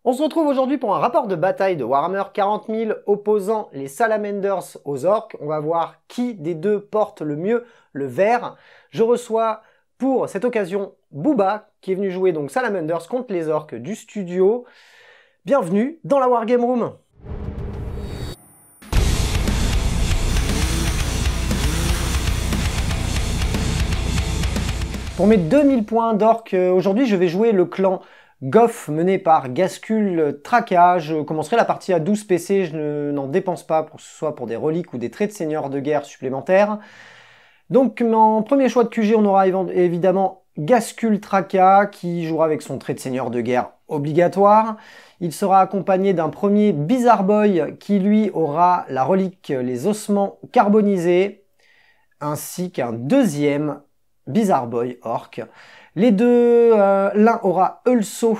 On se retrouve aujourd'hui pour un rapport de bataille de Warhammer 40 000 opposant les Salamanders aux orques. On va voir qui des deux porte le mieux le vert. Je reçois pour cette occasion Booba qui est venu jouer donc Salamanders contre les orques du studio. Bienvenue dans la Wargame Room. Pour mes 2000 points d'orques, aujourd'hui je vais jouer le clan Goff mené par Ghazghkull Traka. Je commencerai la partie à 12 PC, je n'en dépense pas, pour que ce soit pour des reliques ou des traits de seigneur de guerre supplémentaires. Donc en premier choix de QG, on aura évidemment Ghazghkull Traka qui jouera avec son trait de seigneur de guerre obligatoire. Il sera accompagné d'un premier Bizarre Boy qui lui aura la relique les ossements carbonisés, ainsi qu'un deuxième Bizarre Boy Orc. Les deux, l'un aura Ulso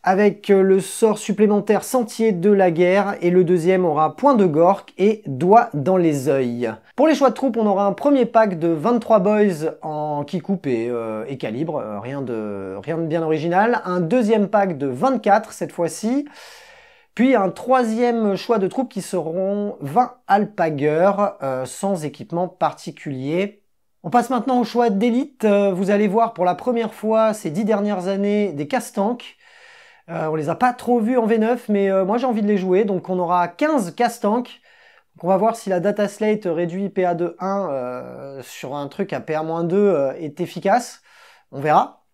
avec le sort supplémentaire Sentier de la guerre et le deuxième aura Point de Gork et Doigt dans les œils. Pour les choix de troupes, on aura un premier pack de 23 boys en qui coupe et calibre, rien de bien original. Un deuxième pack de 24 cette fois-ci. Puis un troisième choix de troupes qui seront 20 alpageurs sans équipement particulier. On passe maintenant au choix d'élite. Vous allez voir pour la première fois ces 10 dernières années des casse-tanks. On les a pas trop vus en V9, mais moi j'ai envie de les jouer. Donc on aura 15 casse-tanks. On va voir si la data slate réduit PA de 1 sur un truc à PA-2 est efficace. On verra.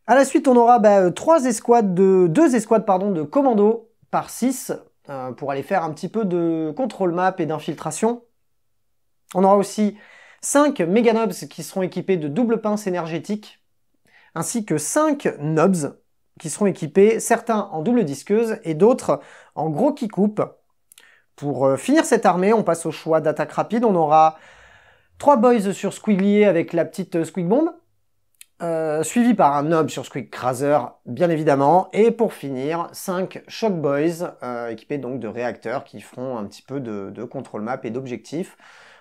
À la suite, on aura 2 escouades de commandos par 6 pour aller faire un petit peu de contrôle map et d'infiltration. On aura aussi 5 méga nobs qui seront équipés de double pince énergétique, ainsi que 5 nobs qui seront équipés, certains en double disqueuse et d'autres en gros qui coupe. Pour finir cette armée, on passe au choix d'attaque rapide. On aura 3 boys sur Squiglier avec la petite Squig Bomb, suivi par un nob sur Squig Craser, bien évidemment. Et pour finir, 5 Shock Boys, équipés donc de réacteurs qui feront un petit peu de contrôle map et d'objectifs.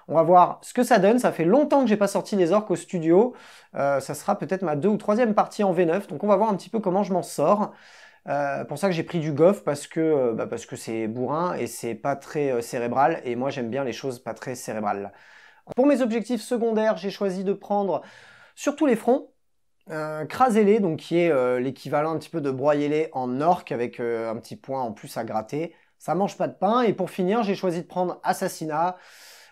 On va voir ce que ça donne. Ça fait longtemps que j'ai pas sorti les orques au studio. Ça sera peut-être ma 2e ou 3e partie en V9. Donc on va voir un petit peu comment je m'en sors. Pour ça que j'ai pris du Goff parce que c'est bourrin et c'est pas très cérébral. Et moi j'aime bien les choses pas très cérébrales. Pour mes objectifs secondaires, j'ai choisi de prendre sur tous les fronts Krasele, donc qui est l'équivalent un petit peu de Broyele en orque avec un petit point en plus à gratter. Ça mange pas de pain. Et pour finir, j'ai choisi de prendre Assassinat.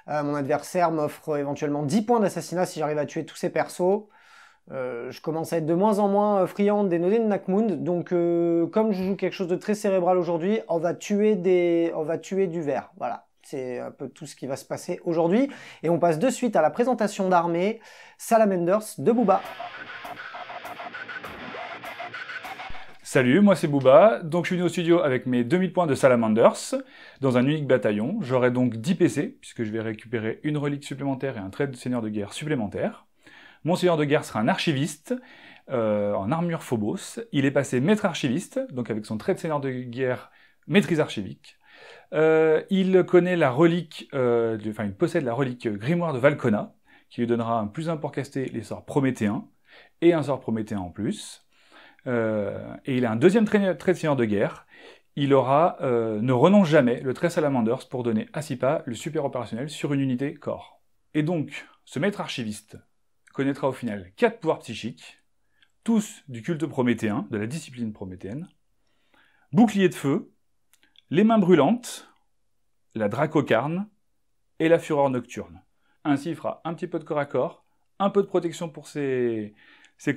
Mon adversaire m'offre éventuellement 10 points d'assassinat si j'arrive à tuer tous ses persos. Je commence à être de moins en moins friand des Nodé de Nakmund, donc comme je joue quelque chose de très cérébral aujourd'hui, on va tuer du vert. Voilà, c'est un peu tout ce qui va se passer aujourd'hui. Et on passe de suite à la présentation d'armée Salamanders de Booba. Salut, moi c'est Booba, donc je suis venu au studio avec mes 2000 points de Salamanders, dans un unique bataillon. J'aurai donc 10 PC, puisque je vais récupérer une relique supplémentaire et un trait de seigneur de guerre supplémentaire. Mon seigneur de guerre sera un archiviste, en armure Phobos. Il est passé maître archiviste, donc avec son trait de seigneur de guerre maîtrise archivique. Il connaît la relique, il possède la relique grimoire de Valcona, qui lui donnera un plus 1 pour caster les sorts prométhéens, et un sort prométhéen en plus. Et il a un deuxième trait de seigneur de guerre. Il aura ne renonce jamais le trait Salamanders pour donner à Sipa le super opérationnel sur une unité corps. Et donc, ce maître archiviste connaîtra au final 4 pouvoirs psychiques, tous du culte prométhéen, de la discipline prométhéenne, bouclier de feu, les mains brûlantes, la dracocarne et la fureur nocturne. Ainsi, il fera un petit peu de corps à corps, un peu de protection pour ses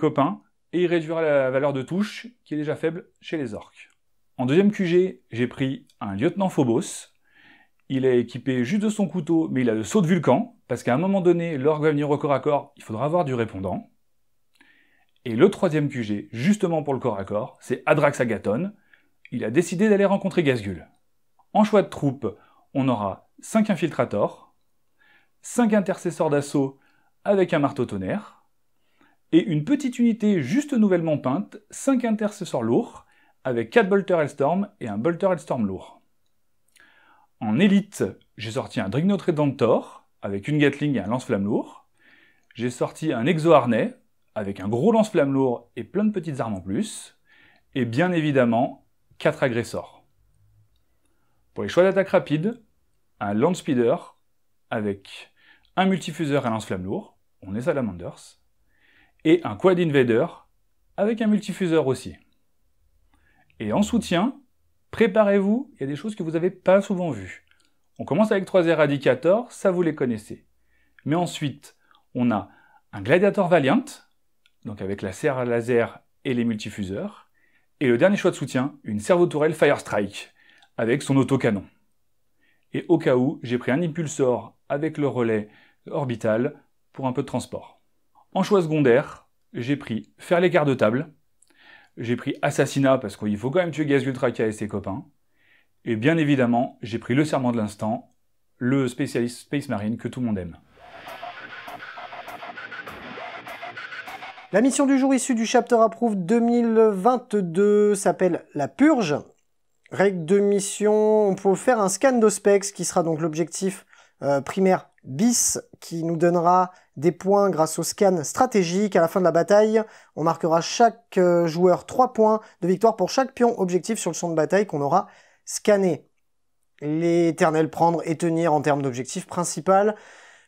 copains, et il réduira la valeur de touche, qui est déjà faible chez les orques. En deuxième QG, j'ai pris un lieutenant Phobos. Il est équipé juste de son couteau, mais il a le saut de Vulcan, parce qu'à un moment donné, l'orque va venir au corps à corps, il faudra avoir du répondant. Et le troisième QG, justement pour le corps à corps, c'est Adrax Agathon. Il a décidé d'aller rencontrer Ghazghkull. En choix de troupes, on aura 5 infiltrators, 5 intercesseurs d'assaut avec un marteau tonnerre, et une petite unité juste nouvellement peinte, 5 intercesseurs lourds, avec 4 bolters Hellstorm et un bolter Hellstorm lourd. En élite, j'ai sorti un Dreadnought Redemptor, avec une Gatling et un lance-flamme lourd. J'ai sorti un exo-harnais, avec un gros lance-flamme lourd et plein de petites armes en plus. Et bien évidemment, 4 agressors. Pour les choix d'attaque rapide, un Land Speeder avec un multifuseur à lance-flamme lourd, on est Salamanders, et un Quad Invader avec un multifuseur aussi. Et en soutien, préparez-vous, il y a des choses que vous n'avez pas souvent vues. On commence avec 3 Eradicators, ça vous les connaissez. Mais ensuite, on a un Gladiator Valiant, donc avec la serre à laser et les multifuseurs. Et le dernier choix de soutien, une Servotourelle Firestrike, avec son autocanon. Et au cas où, j'ai pris un Impulsor avec le relais orbital pour un peu de transport. En choix secondaire, j'ai pris faire l'écart de table, j'ai pris Assassinat parce qu'il faut quand même tuer Gazgul Traka et ses copains, et bien évidemment, j'ai pris le Serment de l'Instant, le spécialiste Space Marine que tout le monde aime. La mission du jour issue du Chapter Approved 2022 s'appelle la Purge. Règle de mission, on peut faire un scan d'Ospex qui sera donc l'objectif primaire bis qui nous donnera des points grâce au scan stratégique. À la fin de la bataille, on marquera chaque joueur 3 points de victoire pour chaque pion objectif sur le champ de bataille qu'on aura scanné. L'éternel prendre et tenir en termes d'objectif principal.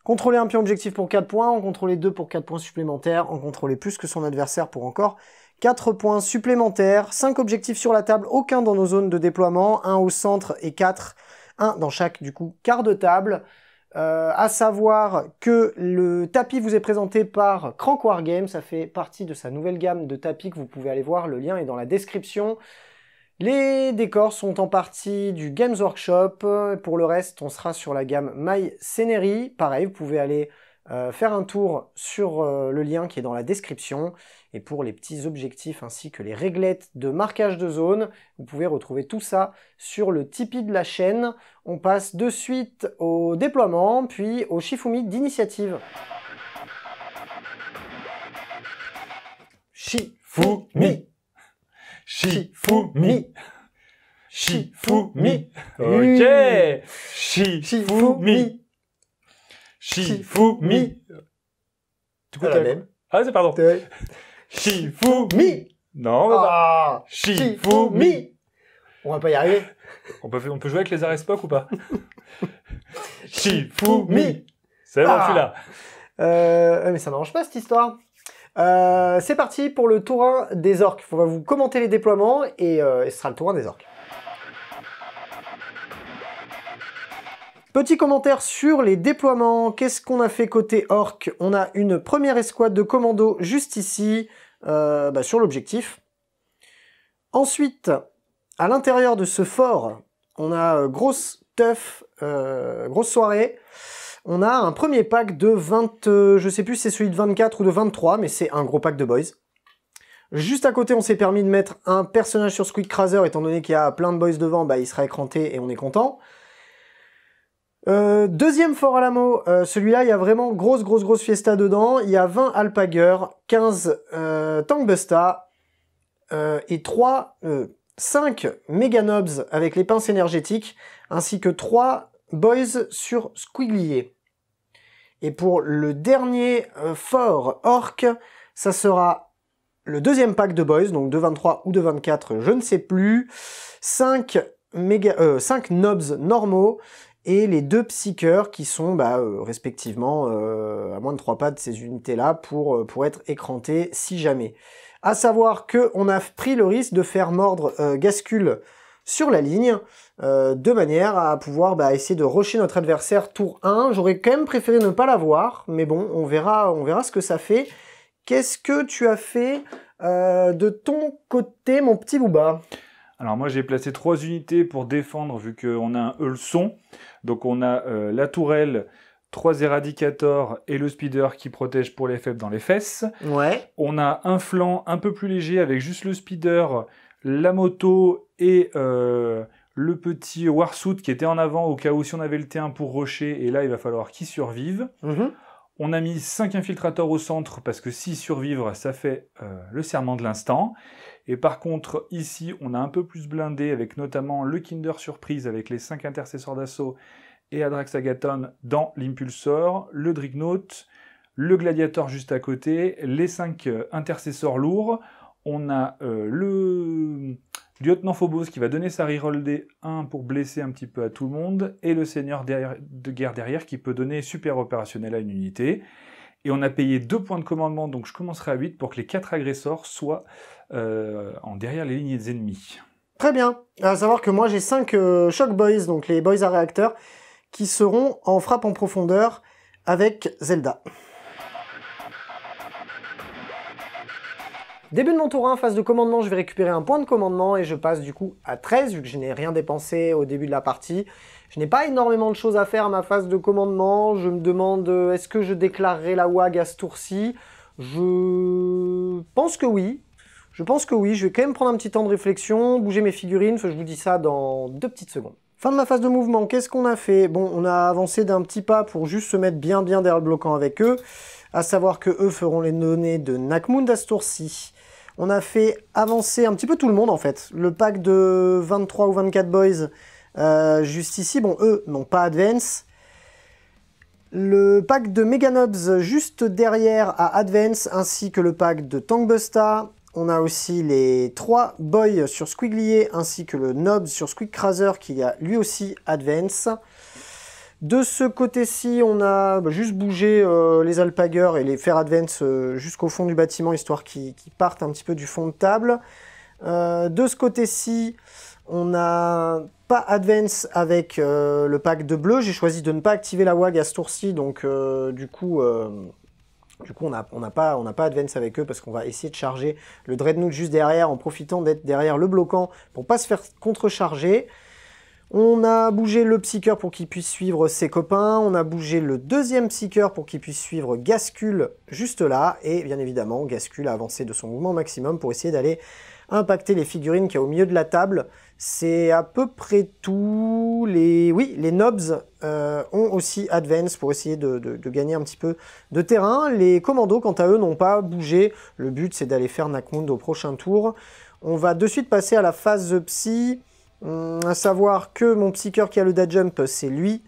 Contrôler un pion objectif pour 4 points, en contrôler 2 pour 4 points supplémentaires, en contrôler plus que son adversaire pour encore 4 points supplémentaires, 5 objectifs sur la table, aucun dans nos zones de déploiement, 1 au centre et 4, 1 dans chaque du coup quart de table. À savoir que le tapis vous est présenté par Crank Wargame, ça fait partie de sa nouvelle gamme de tapis que vous pouvez aller voir, le lien est dans la description. Les décors sont en partie du Games Workshop, pour le reste on sera sur la gamme My Scenery, pareil vous pouvez aller faire un tour sur le lien qui est dans la description, et pour les petits objectifs ainsi que les réglettes de marquage de zone, vous pouvez retrouver tout ça sur le Tipeee de la chaîne. On passe de suite au déploiement, puis au Shifumi d'initiative. Shifumi. Shifumi. Shifumi. Ok. Shifumi. Shifumi. Du coup, la même. Ah, c'est pardon. Shifumi. Non, Ah, Shifumi. On va pas y arriver. On peut jouer avec les arrêts Spock ou pas? Shifumi. C'est bon, celui-là. Mais ça n'arrange pas cette histoire. C'est parti pour le tour 1 des orques. On va vous commenter les déploiements et ce sera le tour 1 des orques. Petit commentaire sur les déploiements. Qu'est-ce qu'on a fait côté orc? On a une première escouade de commando juste ici, sur l'objectif. Ensuite, à l'intérieur de ce fort, on a grosse teuf, grosse soirée. On a un premier pack de 20, je sais plus si c'est celui de 24 ou de 23, mais c'est un gros pack de boys. Juste à côté, on s'est permis de mettre un personnage sur Squidcrazer, étant donné qu'il y a plein de boys devant, bah, il sera écranté et on est content. Deuxième fort à l'amo, celui-là, il y a vraiment grosse fiesta dedans. Il y a 20 Alpager, 15 Tankbusta, et 5 Meganobs avec les pinces énergétiques, ainsi que 3 boys sur Squiglier. Et pour le dernier fort orc, ça sera le deuxième pack de boys, donc de 23 ou de 24, je ne sais plus, 5 nobs normaux, et les 2 psycheurs qui sont respectivement à moins de 3 pas de ces unités-là pour être écrantés si jamais. À savoir qu'on a pris le risque de faire mordre Gascul sur la ligne, de manière à pouvoir essayer de rusher notre adversaire tour 1. J'aurais quand même préféré ne pas l'avoir, mais bon, on verra ce que ça fait. Qu'est-ce que tu as fait de ton côté, mon petit Booba? Alors moi j'ai placé 3 unités pour défendre vu qu'on a un Eulson. Donc on a la tourelle, 3 Eradicators et le Speeder qui protège pour les faibles dans les fesses. Ouais. On a un flanc un peu plus léger avec juste le Speeder, la moto et le petit Warsuit qui était en avant au cas où si on avait le T1 pour rusher, et là il va falloir qu'il survive. On a mis 5 infiltrateurs au centre parce que si survivre, ça fait le serment de l'instant. Et par contre, ici, on a un peu plus blindé avec notamment le Kinder Surprise avec les 5 intercesseurs d'assaut et Adrax Agathon dans l'impulsor, le Dreadnought, le Gladiator juste à côté, les 5 intercesseurs lourds. On a Lieutenant Phobos qui va donner sa reroll des 1 pour blesser un petit peu à tout le monde, et le seigneur de guerre derrière qui peut donner super opérationnel à une unité. Et on a payé 2 points de commandement, donc je commencerai à 8 pour que les 4 agresseurs soient derrière les lignes des ennemis. Très bien. À savoir que moi j'ai 5 Shock Boys, donc les boys à réacteur, qui seront en frappe en profondeur avec Zelda. Début de mon tour 1, phase de commandement, je vais récupérer un point de commandement et je passe du coup à 13, vu que je n'ai rien dépensé au début de la partie. Je n'ai pas énormément de choses à faire à ma phase de commandement. Je me demande, est-ce que je déclarerai la WAG à ce tour-ci? Je pense que oui. Je pense que oui. Je vais quand même prendre un petit temps de réflexion, bouger mes figurines. Je vous dis ça dans 2 petites secondes. Fin de ma phase de mouvement, qu'est-ce qu'on a fait? Bon, on a avancé d'un petit pas pour juste se mettre bien derrière le bloquant avec eux. À savoir que eux feront les données de Nakmund à ce tour-ci. On a fait avancer un petit peu tout le monde en fait. Le pack de 23 ou 24 boys juste ici, bon eux n'ont pas advance. Le pack de Meganobs juste derrière a advance, ainsi que le pack de Tankbusta. On a aussi les 3 boys sur Squiglier, ainsi que le Nobs sur Squigcraser qui a lui aussi advance. De ce côté-ci, on a juste bougé les alpagueurs et les faire advance jusqu'au fond du bâtiment, histoire qu'ils partent un petit peu du fond de table. De ce côté-ci, on n'a pas advance avec le pack de bleu. J'ai choisi de ne pas activer la WAG à ce tour-ci, donc du coup, on n'a pas advance avec eux parce qu'on va essayer de charger le Dreadnought juste derrière en profitant d'être derrière le bloquant pour pas se faire contrecharger. On a bougé le Psyker pour qu'il puisse suivre ses copains, on a bougé le deuxième Psyker pour qu'il puisse suivre Gascule juste là, et bien évidemment Gascule a avancé de son mouvement maximum pour essayer d'aller impacter les figurines qu'il y a au milieu de la table. C'est à peu près tout. Les Nobs ont aussi advance pour essayer de gagner un petit peu de terrain. Les commandos, quant à eux, n'ont pas bougé. Le but, c'est d'aller faire Nakmund au prochain tour. On va de suite passer à la phase psy. À savoir que mon Psyker qui a le Dad Jump, c'est lui.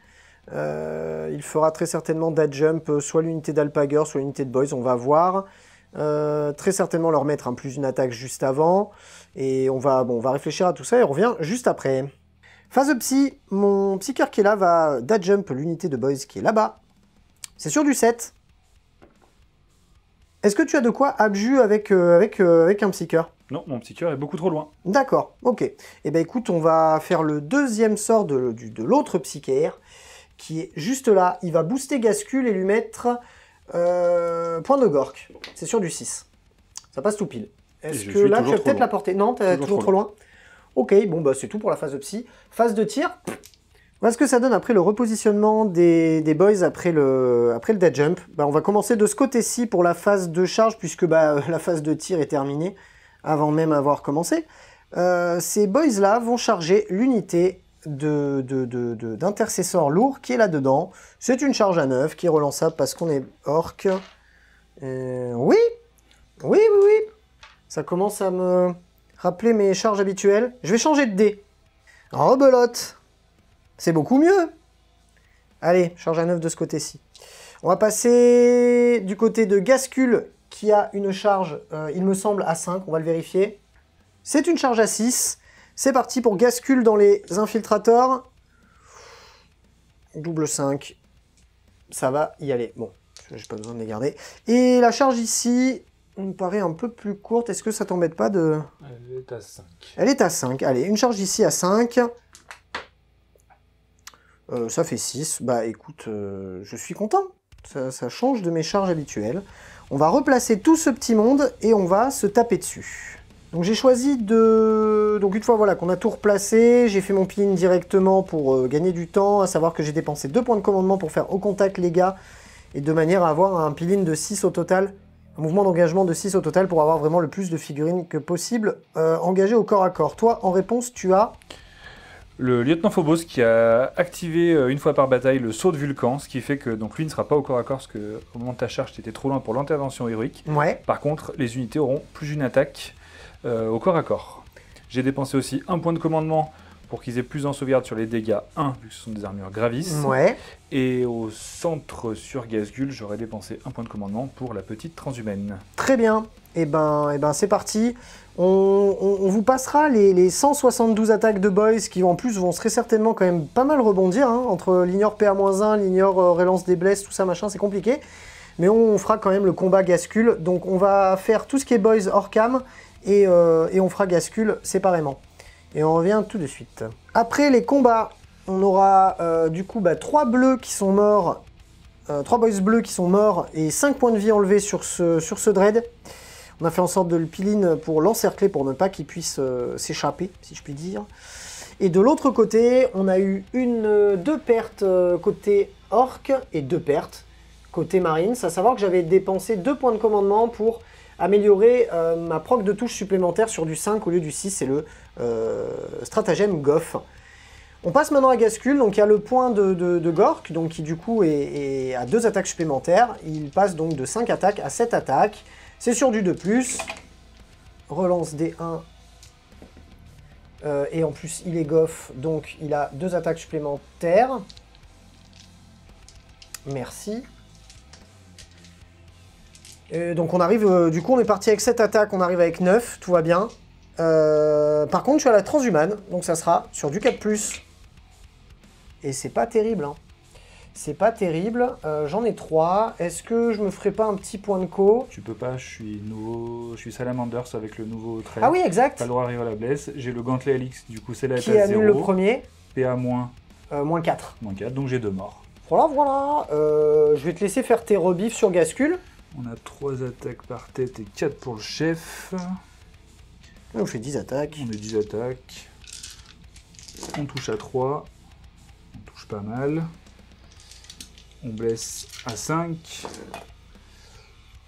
Il fera très certainement Dad Jump, soit l'unité d'Alpager, soit l'unité de Boys, on va voir. Très certainement leur mettre un plus une attaque juste avant. Et on va réfléchir à tout ça et on revient juste après. Phase psy, mon Psyker qui est là va Dad Jump l'unité de Boys qui est là-bas. C'est sur du 7. Est-ce que tu as de quoi abjus avec un Psyker? Non, mon Psyker est beaucoup trop loin. D'accord, ok. Eh bien écoute, on va faire le deuxième sort de l'autre Psyker, qui est juste là. Il va booster Gascule et lui mettre point de Gork. C'est sur du 6. Ça passe tout pile. Est-ce que là, tu as peut-être la portée? Non, t'es toujours trop loin. Ok, bon bah c'est tout pour la phase de psy. Phase de tir. Voilà ce que ça donne après le repositionnement des boys après le dead jump. Bah, on va commencer de ce côté-ci pour la phase de charge, puisque la phase de tir est terminée avant même avoir commencé. Ces boys-là vont charger l'unité d'intercesseur lourd qui est là-dedans. C'est une charge à 9 qui est relançable parce qu'on est orc. Oui. Ça commence à me rappeler mes charges habituelles. Je vais changer de dé. Rebelote. C'est beaucoup mieux. Allez, charge à 9 de ce côté-ci. On va passer du côté de Gascule qui a une charge, il me semble, à 5. On va le vérifier. C'est une charge à 6. C'est parti pour Gascule dans les infiltrators. Double 5. Ça va y aller. Bon, j'ai pas besoin de les garder. Et la charge ici me paraît un peu plus courte. Est-ce que ça t'embête pas de... Elle est à 5. Elle est à 5. Allez, une charge ici à 5. Ça fait 6. Bah écoute, je suis content. Ça change de mes charges habituelles. On va replacer tout ce petit monde et on va se taper dessus. Donc j'ai choisi de... Donc une fois voilà, qu'on a tout replacé, j'ai fait mon pin directement pour gagner du temps, à savoir que j'ai dépensé 2 points de commandement pour faire au contact les gars, et de manière à avoir un pin de 6 au total, un mouvement d'engagement de 6 au total pour avoir vraiment le plus de figurines que possible engagées au corps à corps. Toi, en réponse, tu as... Le lieutenant Phobos qui a activé une fois par bataille le saut de Vulcan, ce qui fait que donc lui ne sera pas au corps à corps parce que au moment de ta charge, tu étais trop loin pour l'intervention héroïque. Ouais. Par contre, les unités auront plus d'une attaque au corps à corps. J'ai dépensé aussi un point de commandement pour qu'ils aient plus en sauvegarde sur les dégâts 1, vu que ce sont des armures Gravis. Ouais. Et au centre sur Gazgul, j'aurais dépensé un point de commandement pour la petite transhumaine. Très bien. Et ben c'est parti. On vous passera les 172 attaques de boys qui en plus vont très certainement quand même pas mal rebondir. Hein, entre l'ignore PA-1, l'ignore relance des blesses, tout ça machin, c'est compliqué. Mais on fera quand même le combat Gazgul. Donc on va faire tout ce qui est boys hors cam et on fera Gazgul séparément. Et on revient tout de suite. Après les combats, on aura du coup 3 bleus qui sont morts. 3 boys bleus qui sont morts et 5 points de vie enlevés sur ce dread. On a fait en sorte de le piline pour l'encercler pour ne pas qu'il puisse s'échapper, si je puis dire. Et de l'autre côté, on a eu 2 pertes côté orc et 2 pertes côté marines. À savoir que j'avais dépensé 2 points de commandement pour améliorer ma proc de touche supplémentaire sur du 5 au lieu du 6. C'est le stratagème Goff. On passe maintenant à Gazgul, donc il y a le point de Gork, donc qui du coup est à 2 attaques supplémentaires. Il passe donc de 5 attaques à 7 attaques. C'est sur du 2+. Relance D1. Et en plus, il est Goff, donc il a 2 attaques supplémentaires. Merci. Donc on arrive, du coup on est parti avec 7 attaques, on arrive avec 9, tout va bien. Par contre, je suis à la transhumane, donc ça sera sur du 4+. Et c'est pas terrible, hein. C'est pas terrible. J'en ai 3. Est-ce que je me ferai pas un petit point de co? Tu peux pas, je suis Salamanders avec le nouveau trait. Ah oui, exact. Pas le droit d'arriver à la blesse. J'ai le gantelet Alix, du coup c'est la Qui annule le premier. PA moins. Moins 4. Moins 4, donc j'ai 2 morts. Voilà. Je vais te laisser faire tes rebifs sur Gazgul. On a 3 attaques par tête et 4 pour le chef. On fait 10 attaques. On est 10 attaques. On touche à 3. On touche pas mal. On blesse à 5.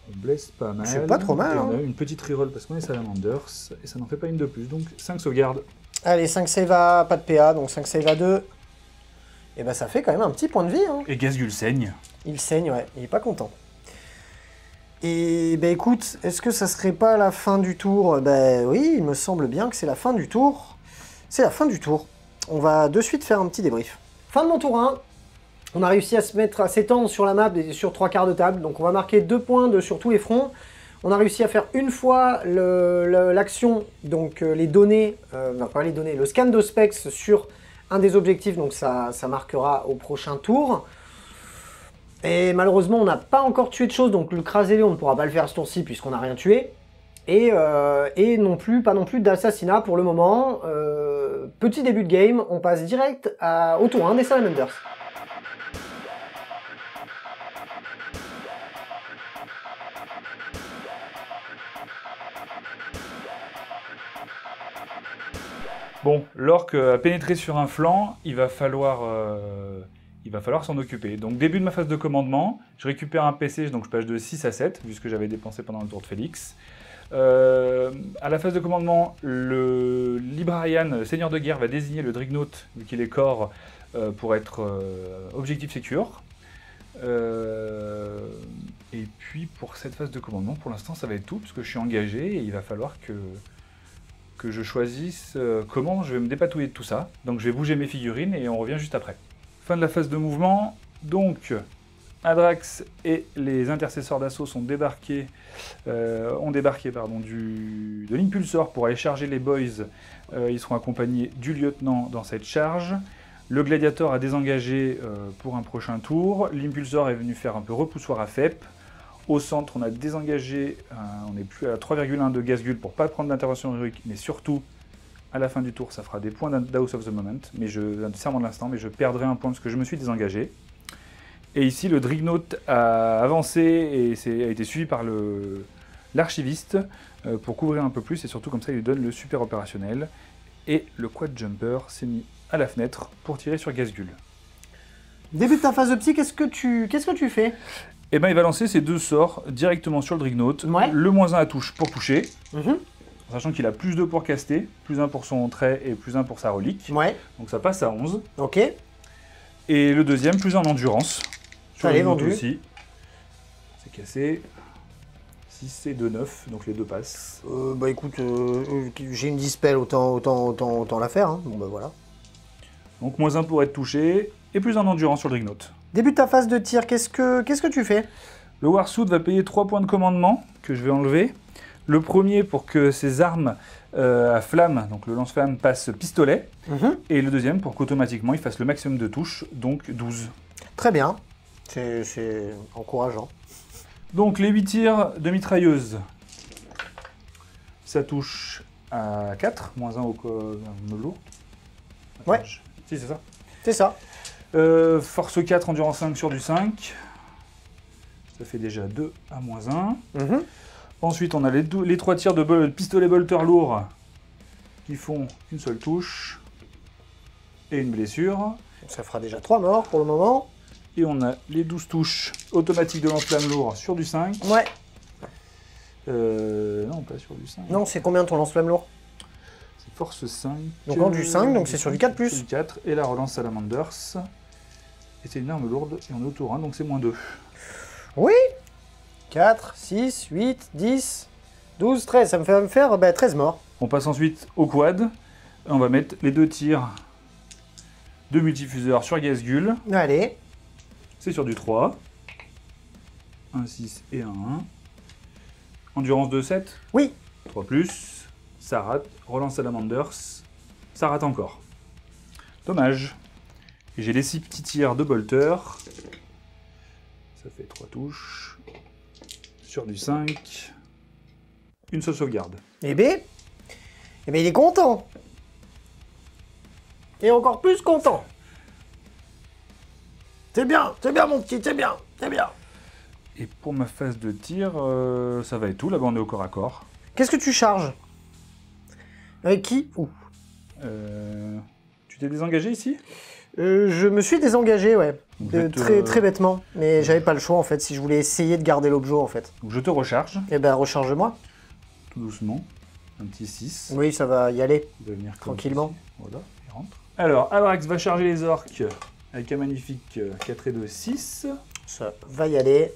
On blesse pas mal. C'est pas trop mal. Et on a hein. eu une petite reroll parce qu'on est Salamanders. Et ça n'en fait pas une de plus. Donc 5 sauvegardes. Allez, 5 save à pas de PA, donc 5 save à 2. Et ben ça fait quand même un petit point de vie. Hein. Et Gazgul saigne. Il saigne, ouais. Il est pas content. Et ben écoute, est-ce que ça serait pas la fin du tour? Ben oui, il me semble bien que c'est la fin du tour. C'est la fin du tour. On va de suite faire un petit débrief. Fin de mon tour 1. On a réussi à s'étendre sur la map et sur 3 quarts de table. Donc on va marquer 2 points sur tous les fronts. On a réussi à faire une fois l'action, donc les données, non pas les données, le scan de specs sur un des objectifs. Donc ça marquera au prochain tour. Et malheureusement, on n'a pas encore tué de choses, donc le Kraselé, on ne pourra pas le faire ce tour-ci puisqu'on n'a rien tué. Et pas non plus d'assassinat pour le moment. Petit début de game, on passe direct au tour 1 des Salamanders. Bon, l'orque a pénétré sur un flanc, il va falloir s'en occuper. Donc début de ma phase de commandement, je récupère un PC, donc je passe de 6 à 7, vu ce que j'avais dépensé pendant le tour de Félix. À la phase de commandement, le Librarian, seigneur de guerre, va désigner le Dreadnought, vu qu'il est corps, pour être objectif secure. Et puis pour cette phase de commandement, pour l'instant ça va être tout, parce que je suis engagé, et il va falloir que je choisisse comment je vais me dépatouiller de tout ça. Donc je vais bouger mes figurines et on revient juste après. Fin de la phase de mouvement, donc Adrax et les intercesseurs d'assaut ont débarqué de l'impulsor pour aller charger les boys. Ils seront accompagnés du lieutenant dans cette charge. Le gladiator a désengagé pour un prochain tour. L'impulsor est venu faire un peu repoussoir à FEP. Au centre, on a désengagé, on n'est plus à 3,1 de Gazgul pour pas prendre d'intervention héroïque, mais surtout, à la fin du tour, ça fera des points d'House of the Moment, un serment de l'instant, mais je perdrai un point parce que je me suis désengagé. Et ici, le Dreadnought a avancé et a été suivi par l'archiviste pour couvrir un peu plus, et surtout comme ça, il lui donne le super opérationnel. Et le Quad Jumper s'est mis à la fenêtre pour tirer sur Gazgul. Début de ta phase de psy, qu'est-ce que tu fais? Eh ben, il va lancer ses 2 sorts directement sur le Dreadnought. Ouais. Le -1 à touche pour toucher, sachant qu'il a +2 pour caster, +1 pour son trait et +1 pour sa relique. Ouais. Donc ça passe à 11. Ok. Et le deuxième, +1 en endurance. Sur Allez, le Dreadnought vendu. aussi. C'est cassé. 6 et 2, 9, donc les 2 passent. Bah écoute, j'ai une dispel, autant la faire. Hein. Bon bah voilà. Donc -1 pour être touché, et plus 1 d'endurance sur le Dreadnought. Début de ta phase de tir, qu'est-ce que tu fais? Le Warsuit va payer 3 points de commandement, que je vais enlever. Le premier pour que ses armes à flamme, donc le lance-flamme, passe pistolet. Et le deuxième pour qu'automatiquement il fasse le maximum de touches, donc 12. Très bien, c'est encourageant. Donc les 8 tirs de mitrailleuse, ça touche à 4, -1 au lourd. Ouais. Si, c'est ça. C'est ça. Force 4, endurance 5 sur du 5. Ça fait déjà 2 à -1. Ensuite, on a les 3 tirs de pistolet bolter lourd qui font une seule touche et une blessure. Ça fera déjà 3 morts pour le moment. Et on a les 12 touches automatiques de lance-flamme lourd sur du 5. Ouais. Non, pas sur du 5. Non, c'est combien ton lance-flamme lourd? C'est force 5. Donc en du 5, donc c'est sur du 4+. Sur du 4, et la relance Salamanders. Et c'est une arme lourde, et on est au tour 1, donc c'est -2. Oui. 4, 6, 8, 10, 12, 13. Ça me fait 13 morts. On passe ensuite au quad. On va mettre les 2 tirs de multifuseur sur Gasgul. Allez. C'est sur du 3. Un 6 et un 1. Endurance de 7. Oui. 3+. Ça rate. Relance Salamanders. Ça rate encore. Dommage. Et j'ai les 6 petits tirs de bolter. Ça fait 3 touches. Sur du 5. Une seule sauvegarde. Eh bien, il est content. Et encore plus content. C'est bien mon petit, c'est bien. Et pour ma phase de tir, ça va être tout. Là-bas, on est au corps à corps. Qu'est-ce que tu charges? Avec qui? Où? Tu t'es désengagé ici? Je me suis désengagé, ouais. Très Très bêtement. Mais j'avais pas le choix, en fait, si je voulais essayer de garder l'objet, en fait. Donc je te recharge. Eh ben, recharge-moi. Tout doucement. Un petit 6. Oui, ça va y aller. Il va venir tranquillement. Voilà, il rentre. Alors, Abrax va charger les orques avec un magnifique 4 et 2, 6. Ça va y aller.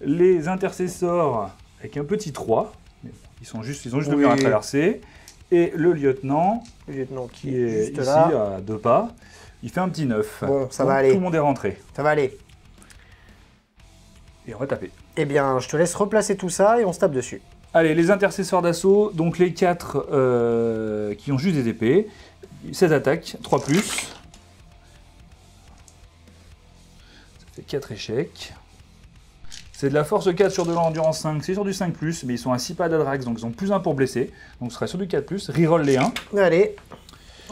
Les intercessors avec un petit 3. Mais ils ont juste Oui. le mur à traverser. Et le lieutenant qui est juste ici là. à 2 pas. Il fait un petit 9. Bon, ça Donc, va aller. Tout le monde est rentré. Ça va aller. Et on va taper. Eh bien, je te laisse replacer tout ça et on se tape dessus. Allez, les intercesseurs d'assaut, donc les 4 qui ont juste des épées. 16 attaques, 3+. Ça fait 4 échecs. C'est de la force 4 sur de l'endurance 5, c'est sur du 5+, mais ils sont à 6 pas d'Adrax, donc ils ont plus 1 pour blesser. Donc ce sera sur du 4+, reroll les 1. Allez.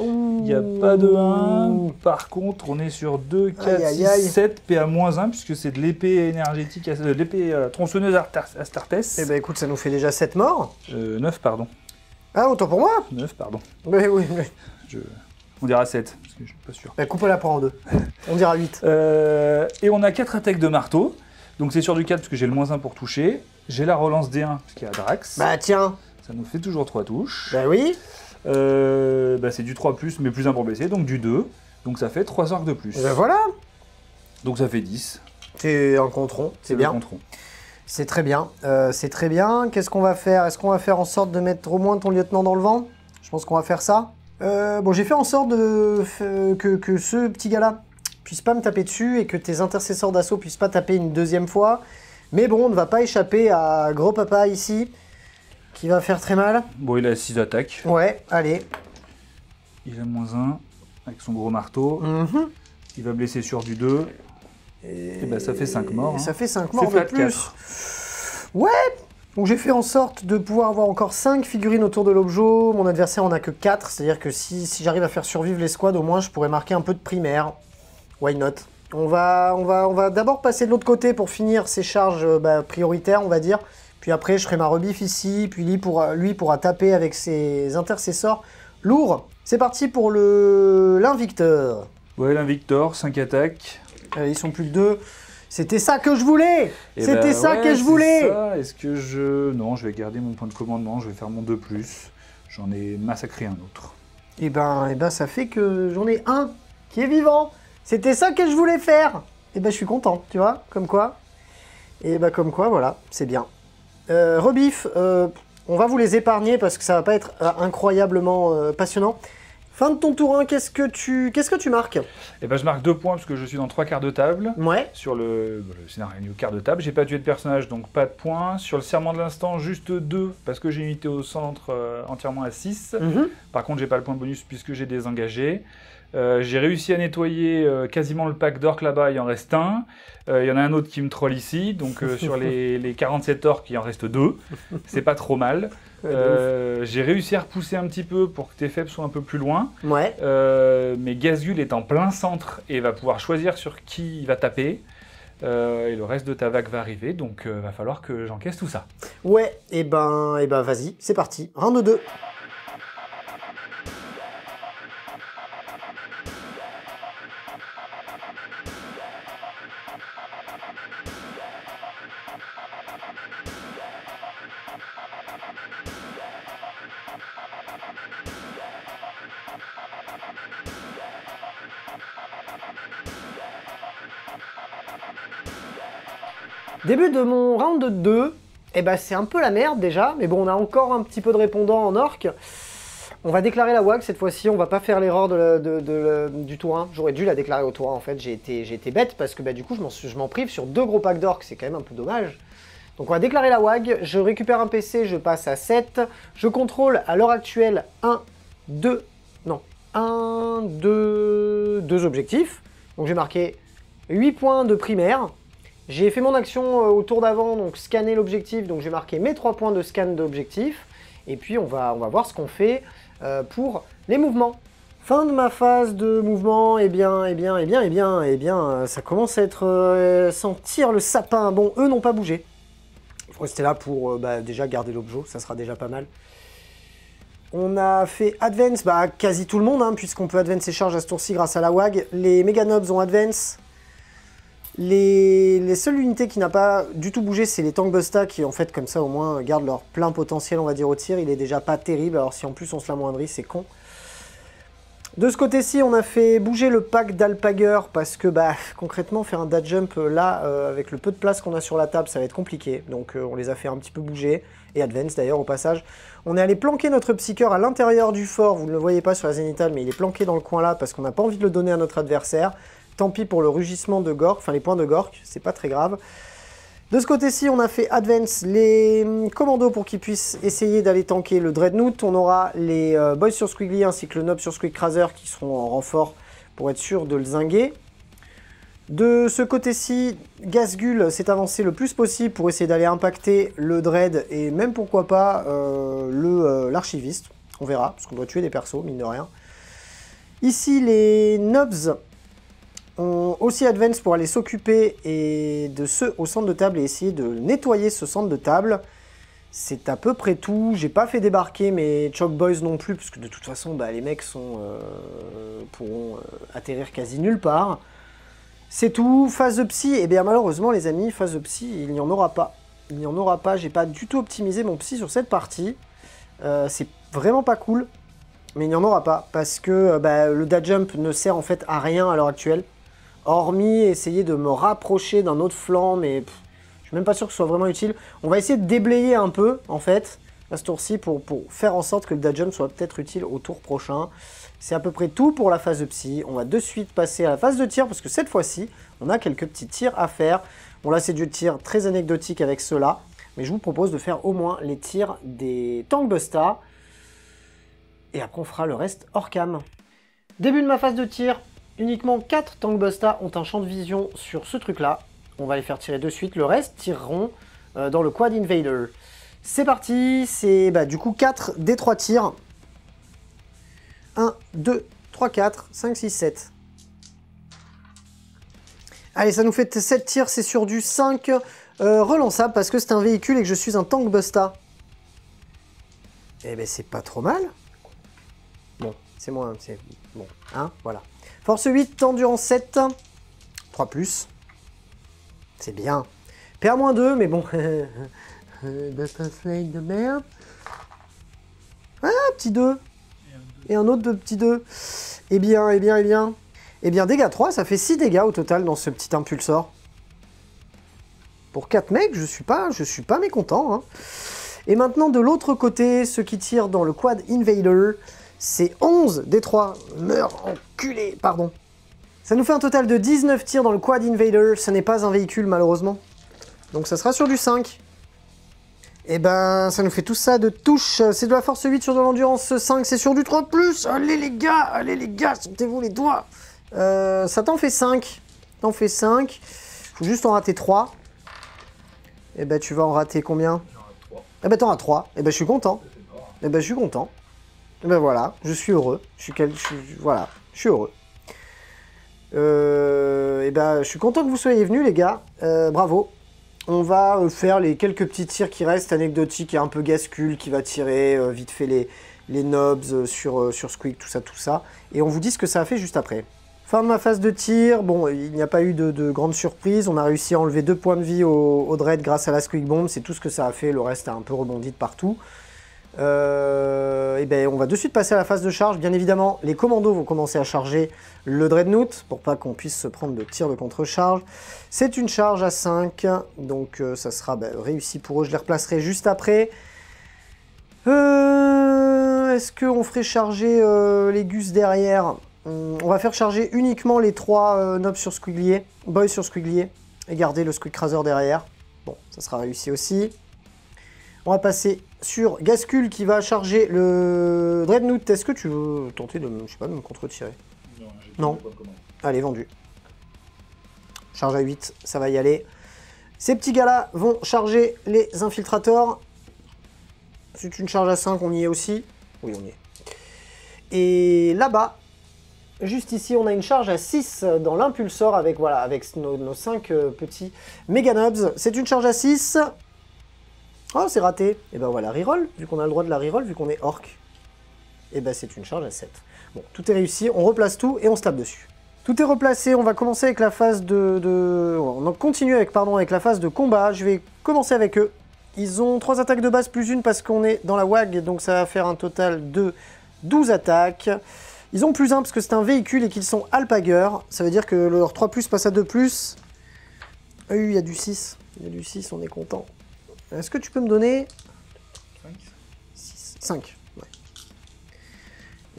Il n'y a pas de 1. Par contre, on est sur 2, 4, Aïe, 6, aïe. 7, PA-1, puisque c'est de l'épée énergétique, l'épée tronçonneuse Astartes. Eh ben écoute, ça nous fait déjà 7 morts. 9, pardon. Ah, autant pour moi? 9, pardon. Oui. On dira 7, parce que je suis pas sûr. Bah, coupe-la pas en deux. On dira 8. Et on a 4 attaques de marteau. Donc c'est sur du 4 parce que j'ai le -1 pour toucher. J'ai la relance D1 parce qu'il y a Drax. Bah tiens. Ça nous fait toujours 3 touches. Bah oui. C'est du 3+, mais plus 1 pour blesser, donc du 2. Donc ça fait 3 orques de plus. Et ben voilà. Donc ça fait 10. C'est un contron, c'est bien. C'est très bien. Qu'est-ce qu'on va faire? Est-ce qu'on va faire en sorte de mettre au moins ton lieutenant dans le vent? Je pense qu'on va faire ça. Bon, j'ai fait en sorte que ce petit gars-là puisse pas me taper dessus et que tes intercesseurs d'assaut puissent pas taper une deuxième fois. Mais bon, on ne va pas échapper à gros papa ici, qui va faire très mal. Bon, il a 6 attaques. Ouais, allez. Il a -1 avec son gros marteau. Il va blesser sur du 2. Et ben ça fait 5 morts. Et ça fait 5 C'est morts de flat plus. 4. Ouais. Donc j'ai fait en sorte de pouvoir avoir encore 5 figurines autour de l'objet. Mon adversaire en a que 4. C'est-à-dire que si j'arrive à faire survivre l'escouade, au moins je pourrais marquer un peu de primaire. Why not? On va d'abord passer de l'autre côté pour finir ses charges prioritaires, on va dire. Puis après, je ferai ma rebiffe ici. Puis lui pourra taper avec ses intercesseurs lourds. C'est parti pour l'Invictor. Ouais, l'Invictor, 5 attaques. Ils sont plus que 2. C'était ça que je voulais. Et C'était ça que je voulais. Est-ce que je... Non, je vais garder mon point de commandement. Je vais faire mon 2+. J'en ai massacré un autre. Et ben, ça fait que j'en ai un qui est vivant. C'était ça que je voulais faire. Et ben, je suis content, tu vois, comme quoi. Et ben, comme quoi, voilà, c'est bien. Rebif, on va vous les épargner parce que ça va pas être incroyablement passionnant. Fin de ton tour 1, qu'est-ce que tu marques? Et ben je marque 2 points parce que je suis dans 3 quarts de table. Ouais. Sur le scénario quart de table, j'ai pas tué de personnage, donc pas de points. Sur le serment de l'instant, juste 2, parce que j'ai unité au centre entièrement à 6. Par contre, j'ai pas le point bonus puisque j'ai désengagé. J'ai réussi à nettoyer quasiment le pack d'orques là-bas, il en reste un. Il y en a un autre qui me troll ici, donc sur les 47 orques, il en reste 2. C'est pas trop mal. J'ai réussi à repousser un petit peu pour que tes faibles soient un peu plus loin. Ouais. Mais Gazgul est en plein centre et va pouvoir choisir sur qui il va taper. Et le reste de ta vague va arriver, donc va falloir que j'encaisse tout ça. Ouais, et ben vas-y, c'est parti. Round 2. Début de mon round 2, eh ben c'est un peu la merde déjà, mais bon on a encore un petit peu de répondants en orc. On va déclarer la WAG cette fois-ci, on va pas faire l'erreur du tour 1. J'aurais dû la déclarer au tour 1 en fait, j'ai été bête parce que bah, du coup je m'en prive sur 2 gros packs d'orc, c'est quand même un peu dommage. Donc on va déclarer la WAG, je récupère un PC, je passe à 7, je contrôle à l'heure actuelle 2 objectifs. Donc j'ai marqué 8 points de primaire. J'ai fait mon action au tour d'avant, donc scanner l'objectif, donc j'ai marqué mes 3 points de scan d'objectif. Et puis on va voir ce qu'on fait pour les mouvements. Fin de ma phase de mouvement, ça commence à être sentir le sapin. Bon, eux n'ont pas bougé. Il faut rester là pour déjà garder l'objet, ça sera déjà pas mal. On a fait Advance, quasi tout le monde, hein, puisqu'on peut Advance ses charges à ce tour-ci grâce à la WAG. Les Meganobs ont Advance. Les seules unités qui n'ont pas du tout bougé, c'est les Tankbusta qui, en fait, comme ça, au moins, gardent leur plein potentiel, on va dire, au tir. Il est déjà pas terrible, alors si en plus on se l'amoindrit, c'est con. De ce côté-ci, on a fait bouger le pack d'Alpager, parce que, concrètement, faire un dash jump, là, avec le peu de place qu'on a sur la table, ça va être compliqué. Donc, on les a fait un petit peu bouger, et Advance, d'ailleurs, au passage. On est allé planquer notre Psyker à l'intérieur du fort, vous ne le voyez pas sur la zénithale, mais il est planqué dans le coin là, parce qu'on n'a pas envie de le donner à notre adversaire. Tant pis pour le rugissement de Gork, enfin les points de Gork, c'est pas très grave. De ce côté-ci, on a fait Advance les commandos pour qu'ils puissent essayer d'aller tanker le Dreadnought. On aura les Boys sur Squiggly ainsi que le Nob sur Squigcraser qui seront en renfort pour être sûr de le zinguer. De ce côté-ci, Gazgul s'est avancé le plus possible pour essayer d'aller impacter le Dread et même pourquoi pas l'archiviste. On verra, parce qu'on doit tuer des persos, mine de rien. Ici, les Nobs ont aussi Advance pour aller s'occuper de ceux au centre de table et essayer de nettoyer ce centre de table. C'est à peu près tout. J'ai pas fait débarquer mes Choke Boys non plus, parce que de toute façon, les mecs pourront atterrir quasi nulle part. C'est tout. Phase de psy, et bien malheureusement les amis, phase de psy, il n'y en aura pas. Il n'y en aura pas, j'ai pas du tout optimisé mon psy sur cette partie. C'est vraiment pas cool, mais il n'y en aura pas, parce que le dash jump ne sert en fait à rien à l'heure actuelle. Hormis essayer de me rapprocher d'un autre flanc, mais je suis même pas sûr que ce soit vraiment utile. On va essayer de déblayer un peu, en fait, à ce tour-ci, pour faire en sorte que le dash jump soit peut-être utile au tour prochain. C'est à peu près tout pour la phase de psy. On va de suite passer à la phase de tir, parce que cette fois-ci, on a quelques petits tirs à faire. Bon là, c'est du tir très anecdotique avec ceux-là, mais je vous propose de faire au moins les tirs des Tankbusta. Et après, on fera le reste hors cam. Début de ma phase de tir. Uniquement 4 Tankbusta ont un champ de vision sur ce truc-là. On va les faire tirer de suite. Le reste tireront dans le Quad Invader. C'est parti. C'est du coup 4 des 3 tirs. 1, 2, 3, 4, 5, 6, 7. Allez, ça nous fait 7 tirs. C'est sur du 5 relançable parce que c'est un véhicule et que je suis un Tankbusta. Eh ben, c'est pas trop mal. Bon, c'est moins... Bon, hein, voilà. Force 8, endurance 7, 3+. C'est bien. PA-2, mais bon. Basta slide de merde. Ah, petit 2. Et un autre de petit 2. Eh bien. Eh bien, dégâts 3, ça fait 6 dégâts au total dans ce petit impulsor. Pour 4 mecs, je suis pas mécontent. Hein. Et maintenant, de l'autre côté, ceux qui tirent dans le Quad Invader, C'est 11 des 3. Meurs, enculé, pardon. Ça nous fait un total de 19 tirs dans le Quad Invader. Ce n'est pas un véhicule, malheureusement. Donc ça sera sur du 5. Et ben, ça nous fait tout ça de touche. C'est de la force 8 sur de l'endurance 5. C'est sur du 3+. Allez les gars, sentez-vous les doigts. Ça t'en fait 5. T'en fais 5. Faut juste en rater 3. Et ben, tu vas en rater combien? Eh ben, t'en as 3. Et ben, je suis content. Et ben, je suis content. Et ben, voilà, je suis heureux. Voilà, je suis heureux. Et ben, je suis content que vous soyez venus, les gars. Bravo. On va faire les quelques petits tirs qui restent anecdotiques. Il y a un peu Gascule qui va tirer vite fait les knobs sur Squeak, tout ça. Et on vous dit ce que ça a fait juste après. Fin de ma phase de tir. Bon, il n'y a pas eu de grande surprise. On a réussi à enlever 2 points de vie au Dread grâce à la Squeak Bomb. C'est tout ce que ça a fait. Le reste a un peu rebondi de partout. Et ben, on va de suite passer à la phase de charge. Bien évidemment, les commandos vont commencer à charger le Dreadnought pour pas qu'on puisse se prendre de tir de contre-charge. C'est une charge à 5, donc ça sera réussi pour eux. Je les replacerai juste après. Est-ce qu'on ferait charger les Gus derrière? On va faire charger uniquement les 3 Nobs sur Squiglier, Boys sur Squiglier, et garder le Squeak Razer derrière. Bon, ça sera réussi aussi. On va passer sur Gascule qui va charger le Dreadnought. Est-ce que tu veux tenter de, je sais pas, de me contre-tirer? Non. Allez, vendu. Charge à 8, ça va y aller. Ces petits gars-là vont charger les infiltrators. C'est une charge à 5, on y est aussi. Oui, on y est. Et là-bas, juste ici, on a une charge à 6 dans l'impulsor avec, voilà, avec nos 5 petits Meganobs. C'est une charge à 6. Oh, c'est raté. Et ben voilà, reroll, vu qu'on a le droit de la reroll, vu qu'on est orc. Et ben c'est une charge à 7. Bon, tout est réussi, on replace tout et on se tape dessus. Tout est replacé, on va commencer avec la phase On continue avec, avec la phase de combat. Je vais commencer avec eux. Ils ont 3 attaques de base plus une parce qu'on est dans la WAG, donc ça va faire un total de 12 attaques. Ils ont plus 1 parce que c'est un véhicule et qu'ils sont Alpager. Ça veut dire que leur 3+, passe à 2+. Il y a du 6. Il y a du 6, on est content. Est-ce que tu peux me donner 5, ouais.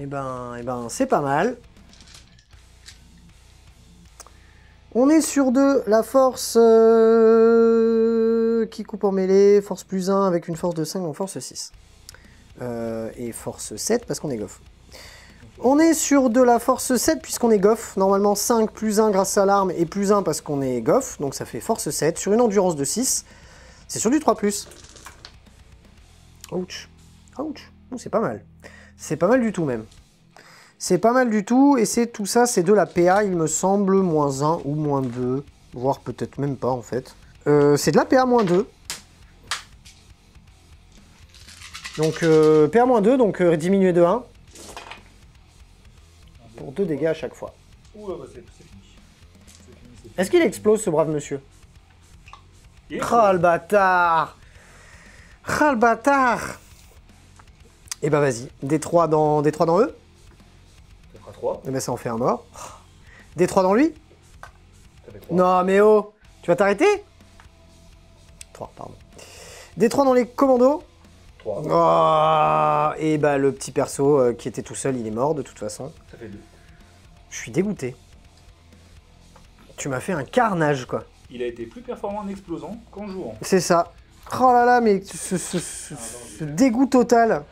Eh ben, c'est pas mal. On est sur de la force qui coupe en mêlée, force plus 1 avec une force de 5, donc force 6. Et force 7 parce qu'on est goff. On est sur de la force 7 puisqu'on est goff. Normalement 5 plus 1 grâce à l'arme et plus 1 parce qu'on est goff. Donc ça fait force 7 sur une endurance de 6. C'est sur du 3+. Ouch. Ouch. Oh, c'est pas mal. C'est pas mal du tout même. C'est pas mal du tout. Et c'est tout ça, c'est de la PA, il me semble, -1 ou -2. Voire peut-être même pas en fait. C'est de la PA -2. Donc PA -2, donc diminué de 1. Pour 2 dégâts à chaque fois. Est-ce qu'il explose ce brave monsieur? Ah le bâtard! Ah le bâtard! Et bah vas-y, D3 dans eux. Ça fera 3. Et bah ça en fait un mort. D3 dans lui. Non mais oh! Tu vas t'arrêter? 3, pardon. D3 dans les commandos. 3. Oh, et bah le petit perso qui était tout seul, il est mort de toute façon. Ça fait 2. Je suis dégoûté. Tu m'as fait un carnage quoi. Il a été plus performant en explosant qu'en jouant. C'est ça. Oh là là, mais ce dégoût total.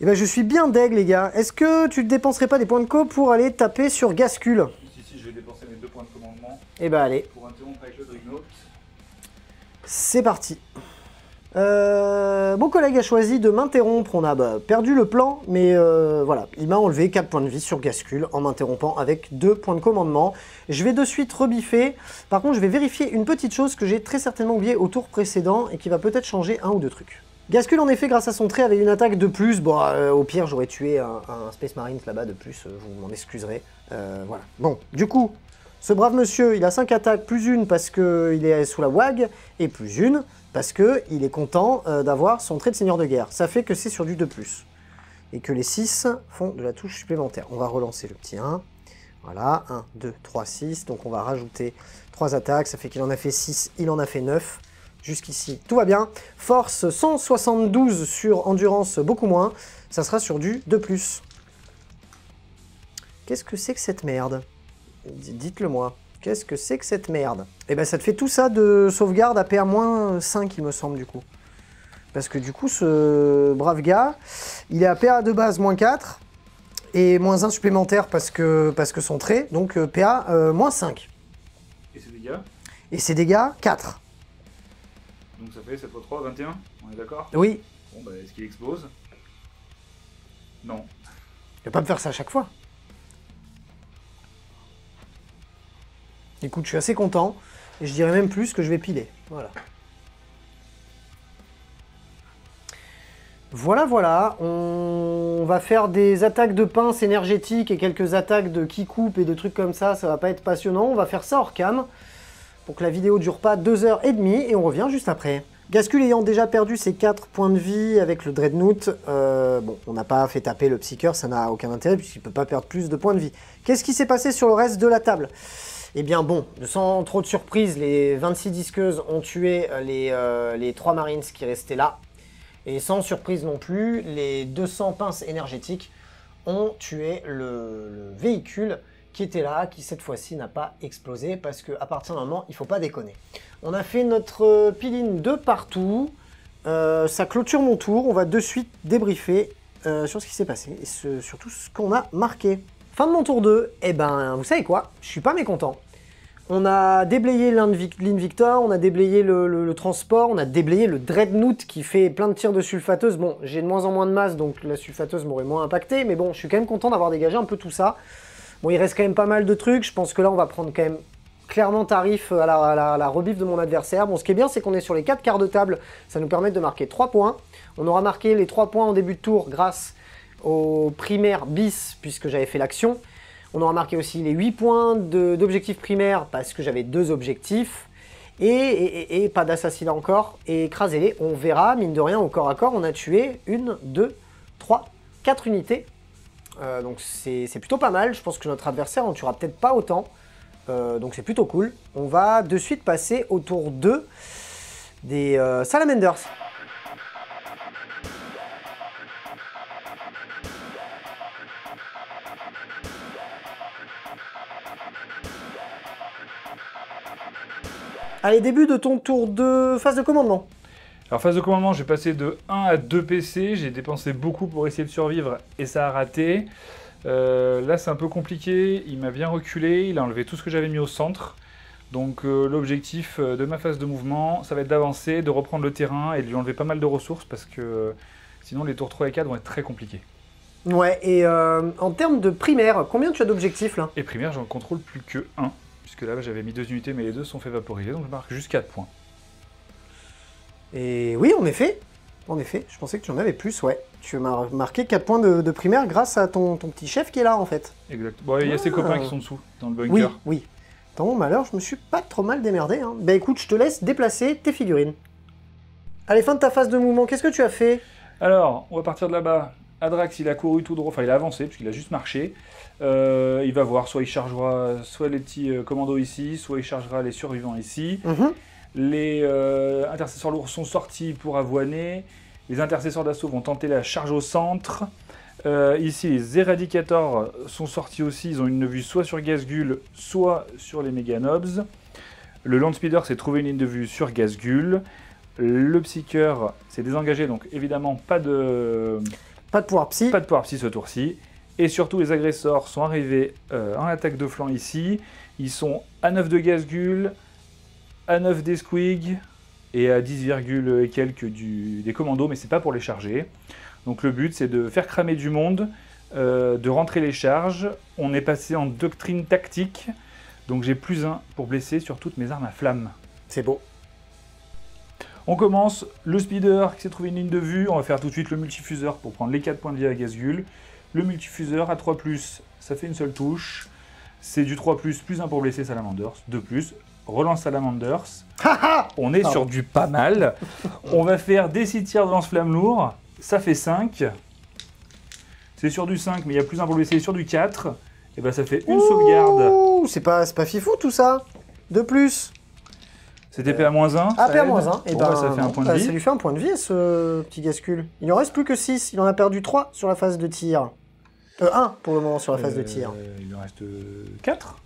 Et ben je suis bien deg les gars. Est-ce que tu ne dépenserais pas des points de co pour aller taper sur Gascule? Si, je vais dépenser mes 2 points de commandement. Et ben allez. Pour interrompre avec le Dreadnought. C'est parti. Mon collègue a choisi de m'interrompre. On a perdu le plan, mais voilà. Il m'a enlevé 4 points de vie sur Gascule en m'interrompant avec 2 points de commandement. Je vais de suite rebiffer. Par contre, je vais vérifier une petite chose que j'ai très certainement oublié au tour précédent et qui va peut-être changer 1 ou 2 trucs. Gascule, en effet, grâce à son trait, avait une attaque de plus. Bon, au pire, j'aurais tué un Space Marine là-bas de plus. Vous m'en excuserez. Voilà. Bon, du coup, ce brave monsieur, il a 5 attaques, plus une parce qu'il est sous la WAG, et plus une parce qu'il est content d'avoir son trait de seigneur de guerre. Ça fait que c'est sur du 2+. Et que les 6 font de la touche supplémentaire. On va relancer le petit 1. Voilà, 1, 2, 3, 6. Donc on va rajouter 3 attaques. Ça fait qu'il en a fait 6, il en a fait 9. Jusqu'ici, tout va bien. Force 172 sur endurance, beaucoup moins. Ça sera sur du 2+. Qu'est-ce que c'est que cette merde? Dites-le moi. Qu'est-ce que c'est que cette merde? Eh ben, ça te fait tout ça de sauvegarde à PA-5, il me semble, du coup. Parce que du coup, ce brave gars, il est à PA de base -4 et -1 supplémentaire parce que son trait, donc PA -5. Et ses dégâts? Et ses dégâts, 4. Donc ça fait 7 x 3, 21, on est d'accord? Oui. Bon bah est-ce qu'il explose? Non. Il va pas me faire ça à chaque fois. Écoute, je suis assez content, et je dirais même plus que je vais piler. Voilà. Voilà, on va faire des attaques de pince énergétiques et quelques attaques de qui coupe et de trucs comme ça va pas être passionnant. On va faire ça hors cam, pour que la vidéo dure pas 2h30, et on revient juste après. Gascul ayant déjà perdu ses 4 points de vie avec le Dreadnought, bon, on n'a pas fait taper le Psyker, ça n'a aucun intérêt puisqu'il peut pas perdre plus de points de vie. Qu'est-ce qui s'est passé sur le reste de la table? Eh bien bon, sans trop de surprise, les 26 disqueuses ont tué les 3 Marines qui restaient là. Et sans surprise non plus, les 200 pinces énergétiques ont tué le véhicule qui était là, qui cette fois-ci n'a pas explosé, parce qu'à partir d'un moment, il ne faut pas déconner. On a fait notre piline de partout, ça clôture mon tour, on va de suite débriefer sur ce qui s'est passé, et surtout ce qu'on a marqué. Fin de mon tour 2, et ben vous savez quoi, je suis pas mécontent. On a déblayé l'Invictor, on a déblayé le transport, on a déblayé le Dreadnought qui fait plein de tirs de sulfateuse. Bon, j'ai de moins en moins de masse, donc la sulfateuse m'aurait moins impacté, mais bon, je suis quand même content d'avoir dégagé un peu tout ça. Bon, il reste quand même pas mal de trucs, je pense que là, on va prendre quand même clairement tarif à la rebif de mon adversaire. Bon, ce qui est bien, c'est qu'on est sur les 4 quarts de table, ça nous permet de marquer 3 points. On aura marqué les 3 points en début de tour grâce au primaire bis, puisque j'avais fait l'action. On aura marqué aussi les 8 points d'objectifs primaires parce que j'avais 2 objectifs. Et pas d'assassinat encore. Et écrasez-les, on verra, mine de rien, au corps à corps, on a tué 1, 2, 3, 4 unités. Donc c'est plutôt pas mal. Je pense que notre adversaire en tuera peut-être pas autant. Donc c'est plutôt cool. On va de suite passer au tour 2 des Salamanders. Allez, début de ton tour de phase de commandement. Alors phase de commandement, j'ai passé de 1 à 2 PC, j'ai dépensé beaucoup pour essayer de survivre et ça a raté. Là c'est un peu compliqué, il m'a bien reculé, il a enlevé tout ce que j'avais mis au centre. Donc l'objectif de ma phase de mouvement, ça va être d'avancer, de reprendre le terrain et de lui enlever pas mal de ressources parce que sinon les tours 3 et 4 vont être très compliqués. Ouais, et en termes de primaire, combien tu as d'objectifs là? Et primaire, j'en contrôle plus que 1. Puisque là j'avais mis 2 unités mais les 2 sont fait vaporiser, donc je marque juste 4 points. Et oui, en effet, je pensais que tu en avais plus, ouais. Tu m'as marqué 4 points de primaire grâce à ton petit chef qui est là en fait. Exact. Bon, il y a ses copains qui sont dessous, dans le bunker. Oui, oui. Dans mon malheur, je me suis pas trop mal démerdé. Hein. Bah écoute, je te laisse déplacer tes figurines. Allez, fin de ta phase de mouvement, qu'est-ce que tu as fait? Alors, on va partir de là-bas. Adrax, il a couru tout droit, enfin il a avancé, puisqu'il a juste marché. Il va voir, soit il chargera soit les petits commandos ici, soit il chargera les survivants ici. Les intercesseurs lourds sont sortis pour avoiner. Les intercesseurs d'assaut vont tenter la charge au centre. Ici, les éradicators sont sortis aussi. Ils ont une vue soit sur Gasgul, soit sur les Meganobs. Le Landspeeder s'est trouvé une ligne de vue sur Gasgul. Le Psyker s'est désengagé, donc évidemment pas de pouvoir psy. Pas de pouvoir psy ce tour-ci. Et surtout, les agresseurs sont arrivés en attaque de flanc ici. Ils sont à 9 de Gasgul, à 9 des Squig et à 10, et quelques des commandos, mais c'est pas pour les charger. Donc le but, c'est de faire cramer du monde, de rentrer les charges. On est passé en doctrine tactique, donc j'ai +1 pour blesser sur toutes mes armes à flamme. C'est beau. On commence, le speeder qui s'est trouvé une ligne de vue, on va faire tout de suite le multifuseur pour prendre les 4 points de vie à Gasgul. Le multifuseur à 3+, ça fait une seule touche. C'est du 3+, +1 pour blesser Salamanders, 2+, relance Salamanders. On est sur du pas mal. On va faire des 6 tirs de lance-flamme lourd, ça fait 5. C'est sur du 5, mais il y a +1 pour blesser, sur du 4. Et ben ça fait une sauvegarde. C'est pas fifou tout ça. De plus. C'était PA-1. Ah, PA-1. Et ben, ça fait un point de vie. Ça lui fait un point de vie, ce petit Gascul. Il en reste plus que 6. Il en a perdu 3 sur la phase de tir. 1 pour le moment sur la phase de tir. Il en reste 4.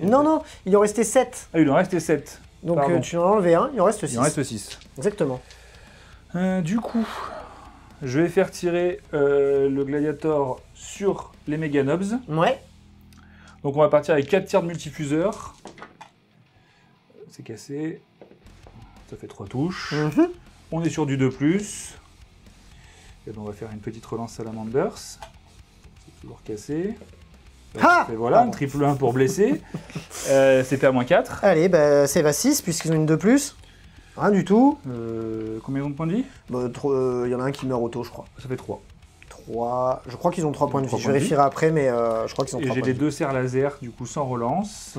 Non, il en restait 7. Ah, il en restait 7. Donc tu en as enlevé 1, il en reste 6. Il en reste 6. Exactement. Du coup, je vais faire tirer le Gladiator sur les Mega Nobs. Ouais. Donc on va partir avec 4 tirs de multifuseur. C'est cassé. Ça fait 3 touches. On est sur du 2+. Et ben on va faire une petite relance Salamanders. C'est toujours cassé. Et voilà, un triple 1 pour blesser. C'est PA-4. Allez, bah, save à 6 puisqu'ils ont une de plus. Rien du tout. Combien ils ont de points de vie? Il y en a un qui meurt auto, je crois. Ça fait 3. 3. Je crois qu'ils ont 3 points de vie. Je vérifierai après, mais je crois qu'ils ont 3 points de vie. Et j'ai les 2 serres laser, du coup sans relance.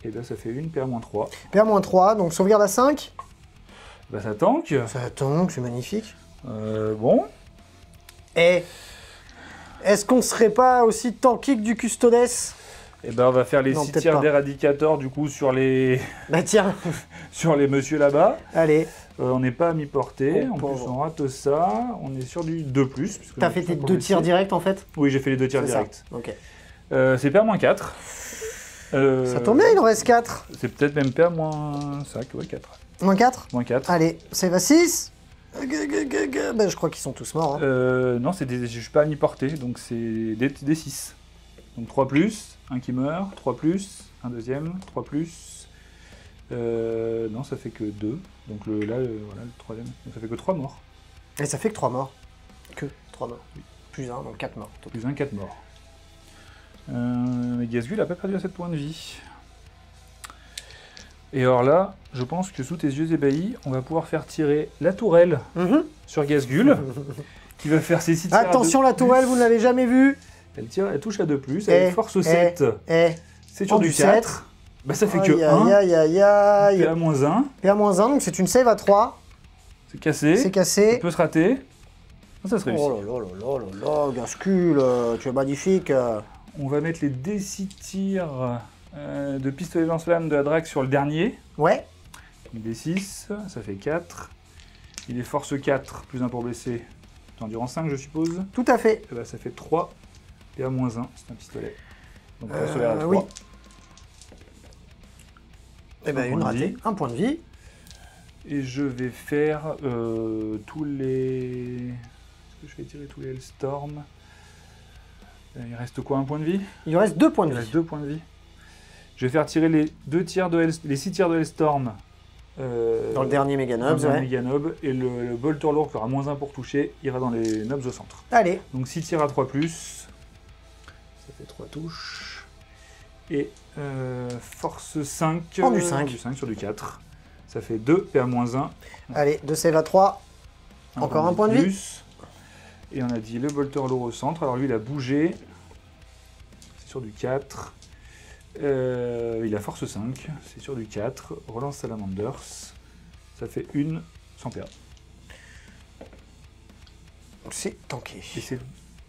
Et bien ça fait une PA-3. PA-3, donc sauvegarde à 5. Bah ça tank. Ça tank, c'est magnifique. Bon. Et est-ce qu'on serait pas aussi tanky que du Custodes? Et ben on va faire les 6 tirs d'éradicateur du coup sur les... Bah tiens. sur les messieurs là-bas. Allez. On n'est pas à mi-portée. En plus on rate ça. On est sur du 2+. T'as fait tes 2 tirs directs en fait? Oui, j'ai fait les 2 tirs directs. Ok. C'est PA-4. Ça tombe bien, il en reste 4. C'est peut-être même PA-5, ouais, 4. Moins 4? Moins 4. Allez, save à 6. Ben, je crois qu'ils sont tous morts. Hein. Non, je suis pas à mi-portée, donc c'est des 6. Donc 3+, un qui meurt, 3+, un deuxième, 3+. Non, ça fait que 2. Donc voilà, le troisième. Donc ça fait que 3 morts. Et ça fait que 3 morts. Que 3 morts. Oui. Plus 1, donc 4 morts. Plus 1, 4 morts. Mais Gazgul n'a pas perdu à 7 points de vie. Et alors là, je pense que sous tes yeux ébahis, on va pouvoir faire tirer la tourelle sur Gazgul, qui va faire ses 6 tirs. Attention, la tourelle, vous ne l'avez jamais vue. Elle touche à 2+, avec force 7. C'est sur du 4. Bah ça fait que 1. PA-1. PA-1, donc c'est une save à 3. C'est cassé. C'est cassé. Ça peut se rater. Ça se réussit. Oh là là, Gazgul, tu es magnifique. On va mettre les D6 tirs de pistolet lance-flamme de la Drac sur le dernier. Ouais. D6, ça fait 4. Il est force 4, plus 1 pour blesser. Endurance 5, je suppose. Tout à fait. Et bah, ça fait 3. PA-1, c'est un pistolet. Donc pistolet à 3. Oui. Et ben une ratée, un point de vie. Et je vais faire tous les... Est-ce que je vais tirer tous les Hellstorm? Il reste quoi, un point de vie? Il reste 2 points de vie. Il reste 2 points de vie. Je vais faire tirer les 6 tirs de Hellstorm. Dans le dernier Mega Nobs, ouais. Mega Nob, et le bolter lourd qui aura moins 1 pour toucher, ira dans les Nobs au centre. Allez. Donc 6 tirs à 3+. Ça fait 3 touches. Et force 5. En du 5. Du 5 sur du 4. Ça fait 2, PA-1. Allez, 2 save à 3. Encore un point de vie. Et on a dit le bolter lourd au centre. Alors lui, il a bougé. C'est sur du 4. Il a force 5. C'est sur du 4. Relance Salamanders. Ça fait 1 sans PA. C'est tanké.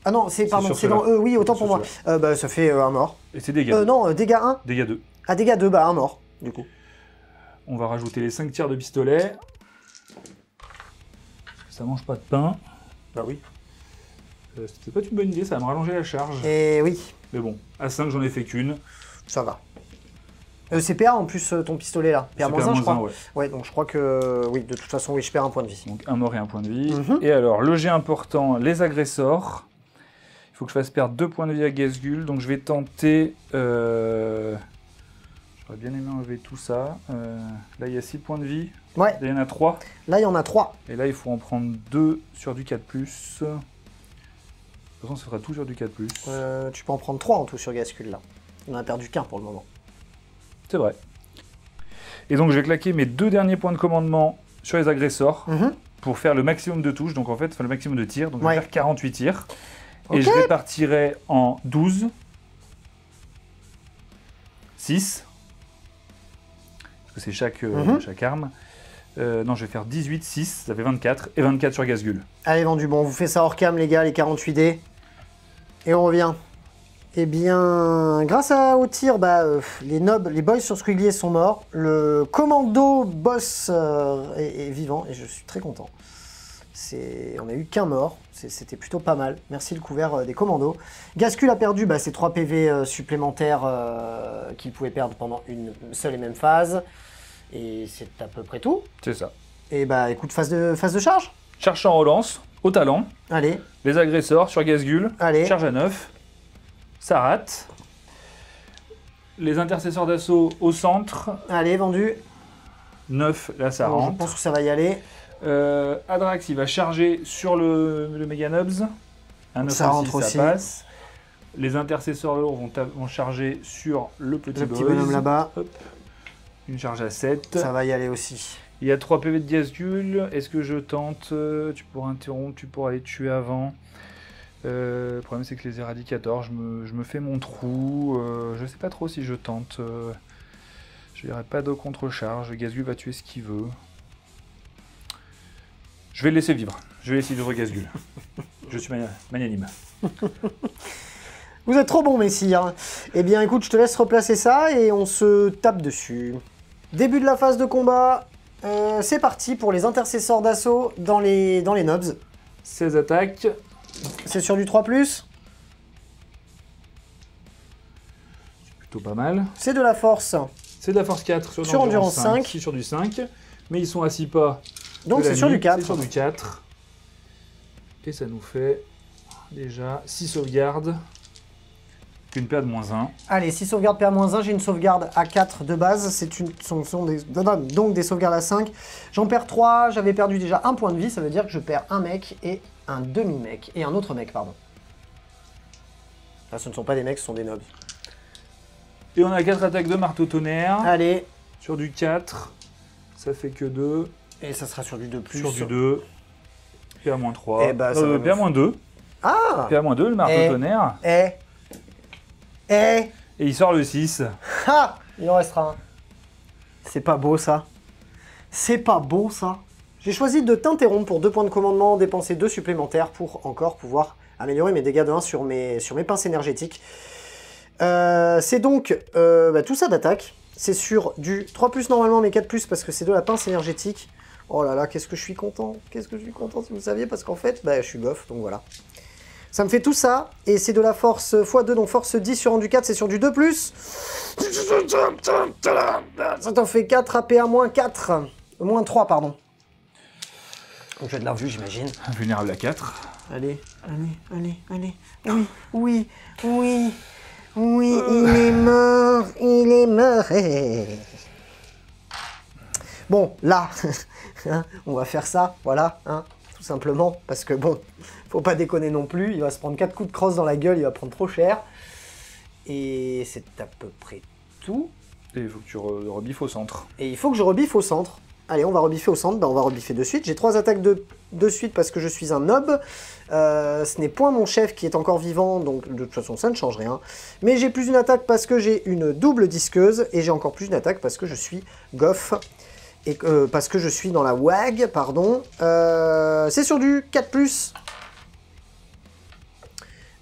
Ah non, c'est dans eux. Oui, autant pour moi. Bah, ça fait un mort. Et c'est dégâts. Non, dégâts 1. Dégâts 2. Ah, dégâts 2, bah un mort, du coup. On va rajouter les 5 tirs de pistolet. Ça mange pas de pain. Bah oui. C'était pas une bonne idée, ça va me rallonger la charge. Et oui. Mais bon, à 5, j'en ai fait qu'une. Ça va. C'est PA en plus, ton pistolet là. PA-1, je crois. Ouais. Ouais, donc je crois que, oui, de toute façon, oui, je perds un point de vie. Donc un mort et un point de vie. Et alors, le jet important, les agresseurs. Il faut que je fasse perdre 2 points de vie à Gazgul. Donc je vais tenter... J'aurais bien aimé enlever tout ça. Là, il y a 6 points de vie. Ouais. Là, il y en a 3. Là, il y en a 3. Et là, il faut en prendre 2 sur du 4+. De toute façon, ça fera tout sur du 4+. Tu peux en prendre 3 en tout sur Gazgul, là. On a perdu qu'un pour le moment. C'est vrai. Et donc, je vais claquer mes 2 derniers points de commandement sur les agresseurs pour faire le maximum de touches. Donc, en fait, le maximum de tirs. Donc, je vais faire 48 tirs. Et je répartirai en 12, 6, parce que c'est chaque arme. Non, je vais faire 18, 6, ça fait 24, et 24 sur Gazgul. Allez, vendu. Bon, on vous fait ça hors cam, les gars, les 48 dés. Et on revient. Eh bien, grâce au tir, les nobs, les boys sur Squiglier sont morts. Le commando boss est vivant, et je suis très content. On a eu qu'un mort, c'était plutôt pas mal. Merci le couvert des commandos. Gascul a perdu ses 3 PV supplémentaires qu'il pouvait perdre pendant une seule et même phase. Et c'est à peu près tout. C'est ça. Et écoute, phase de charge. Charge en relance, au talent. Allez. Les agresseurs sur Gasgul. Allez. Charge à 9. Ça rate. Les intercesseurs d'assaut au centre. Allez, vendu. 9, là ça Bon, rentre. je pense que ça va y aller. Adrax, il va charger sur le Mega Nubs. Un 9 Ça rentre aussi. Ça passe. Les intercesseurs lourds vont charger sur le petit bonhomme là-bas. Une charge à 7. Ça va y aller aussi. Il y a 3 PV de Gasgul. Est-ce que je tente? Tu pourras interrompre, tu pourras les tuer avant. Le problème c'est que les éradicateurs, je me fais mon trou. Je sais pas trop si je tente. Je verrai pas de contre-charge. Gasgul va tuer ce qu'il veut. Je vais le laisser vivre. Je vais laisser vivre Gasgul. Je suis magnanime. Vous êtes trop bon, messire. Eh bien, écoute, je te laisse replacer ça et on se tape dessus. Début de la phase de combat. C'est parti pour les intercesseurs d'assaut dans les nobs. 16 attaques. C'est sur du 3+. C'est plutôt pas mal. C'est de la force. C'est de la force 4 sur endurance 5. C'est sur du 5. Mais ils sont à 6 pas. Donc c'est sur du 4. C'est sur du 4. Et ça nous fait déjà 6 sauvegardes. Une paire de -1. Allez, 6 sauvegardes PA-1, j'ai une sauvegarde à 4 de base, donc des sauvegardes à 5. J'en perds 3, j'avais perdu déjà 1 point de vie, ça veut dire que je perds un mec et un demi-mec, et un autre mec, pardon. Là, ce ne sont pas des mecs, ce sont des nobs. Et on a 4 attaques de marteau tonnerre. Allez. Sur du 4, ça fait que 2. Et ça sera sur du 2+. Sur du 2. PA-3. Eh bah, PA-2. Ah PA-2, le marteau tonnerre. Et il sort le 6. Ah, il en restera un. C'est pas beau ça. C'est pas beau ça. J'ai choisi de t'interrompre pour 2 points de commandement, dépenser 2 supplémentaires pour encore pouvoir améliorer mes dégâts de 1 sur mes pinces énergétiques. C'est donc tout ça d'attaque. C'est sur du 3+, normalement, mais 4+, parce que c'est de la pince énergétique. Oh là là, qu'est-ce que je suis content. Qu'est-ce que je suis content si vous saviez, parce qu'en fait, je suis goff, donc voilà. Ça me fait tout ça, et c'est de la force x2, donc force 10 sur rendu 4, c'est sur du 2+. Ça t'en fait 4 AP à -4. -3, pardon. Donc je vais de la revue, j'imagine. Vulnérable à 4. Allez, allez, allez, allez. Oui, oui, oui. Oui, il est mort, il est mort. Bon, là, hein, on va faire ça, voilà, hein, tout simplement, parce que bon, faut pas déconner non plus, il va se prendre 4 coups de crosse dans la gueule, il va prendre trop cher. Et c'est à peu près tout. Et il faut que tu rebiffes au centre. Et il faut que je rebiffe au centre. Allez, on va rebiffer au centre, on va rebiffer de suite. J'ai 3 attaques de suite parce que je suis un nob. Ce n'est point mon chef qui est encore vivant, donc de toute façon ça ne change rien. Mais j'ai plus une attaque parce que j'ai une double disqueuse, et j'ai encore plus une attaque parce que je suis goff. Et parce que je suis dans la WAG, pardon. C'est sur du 4+.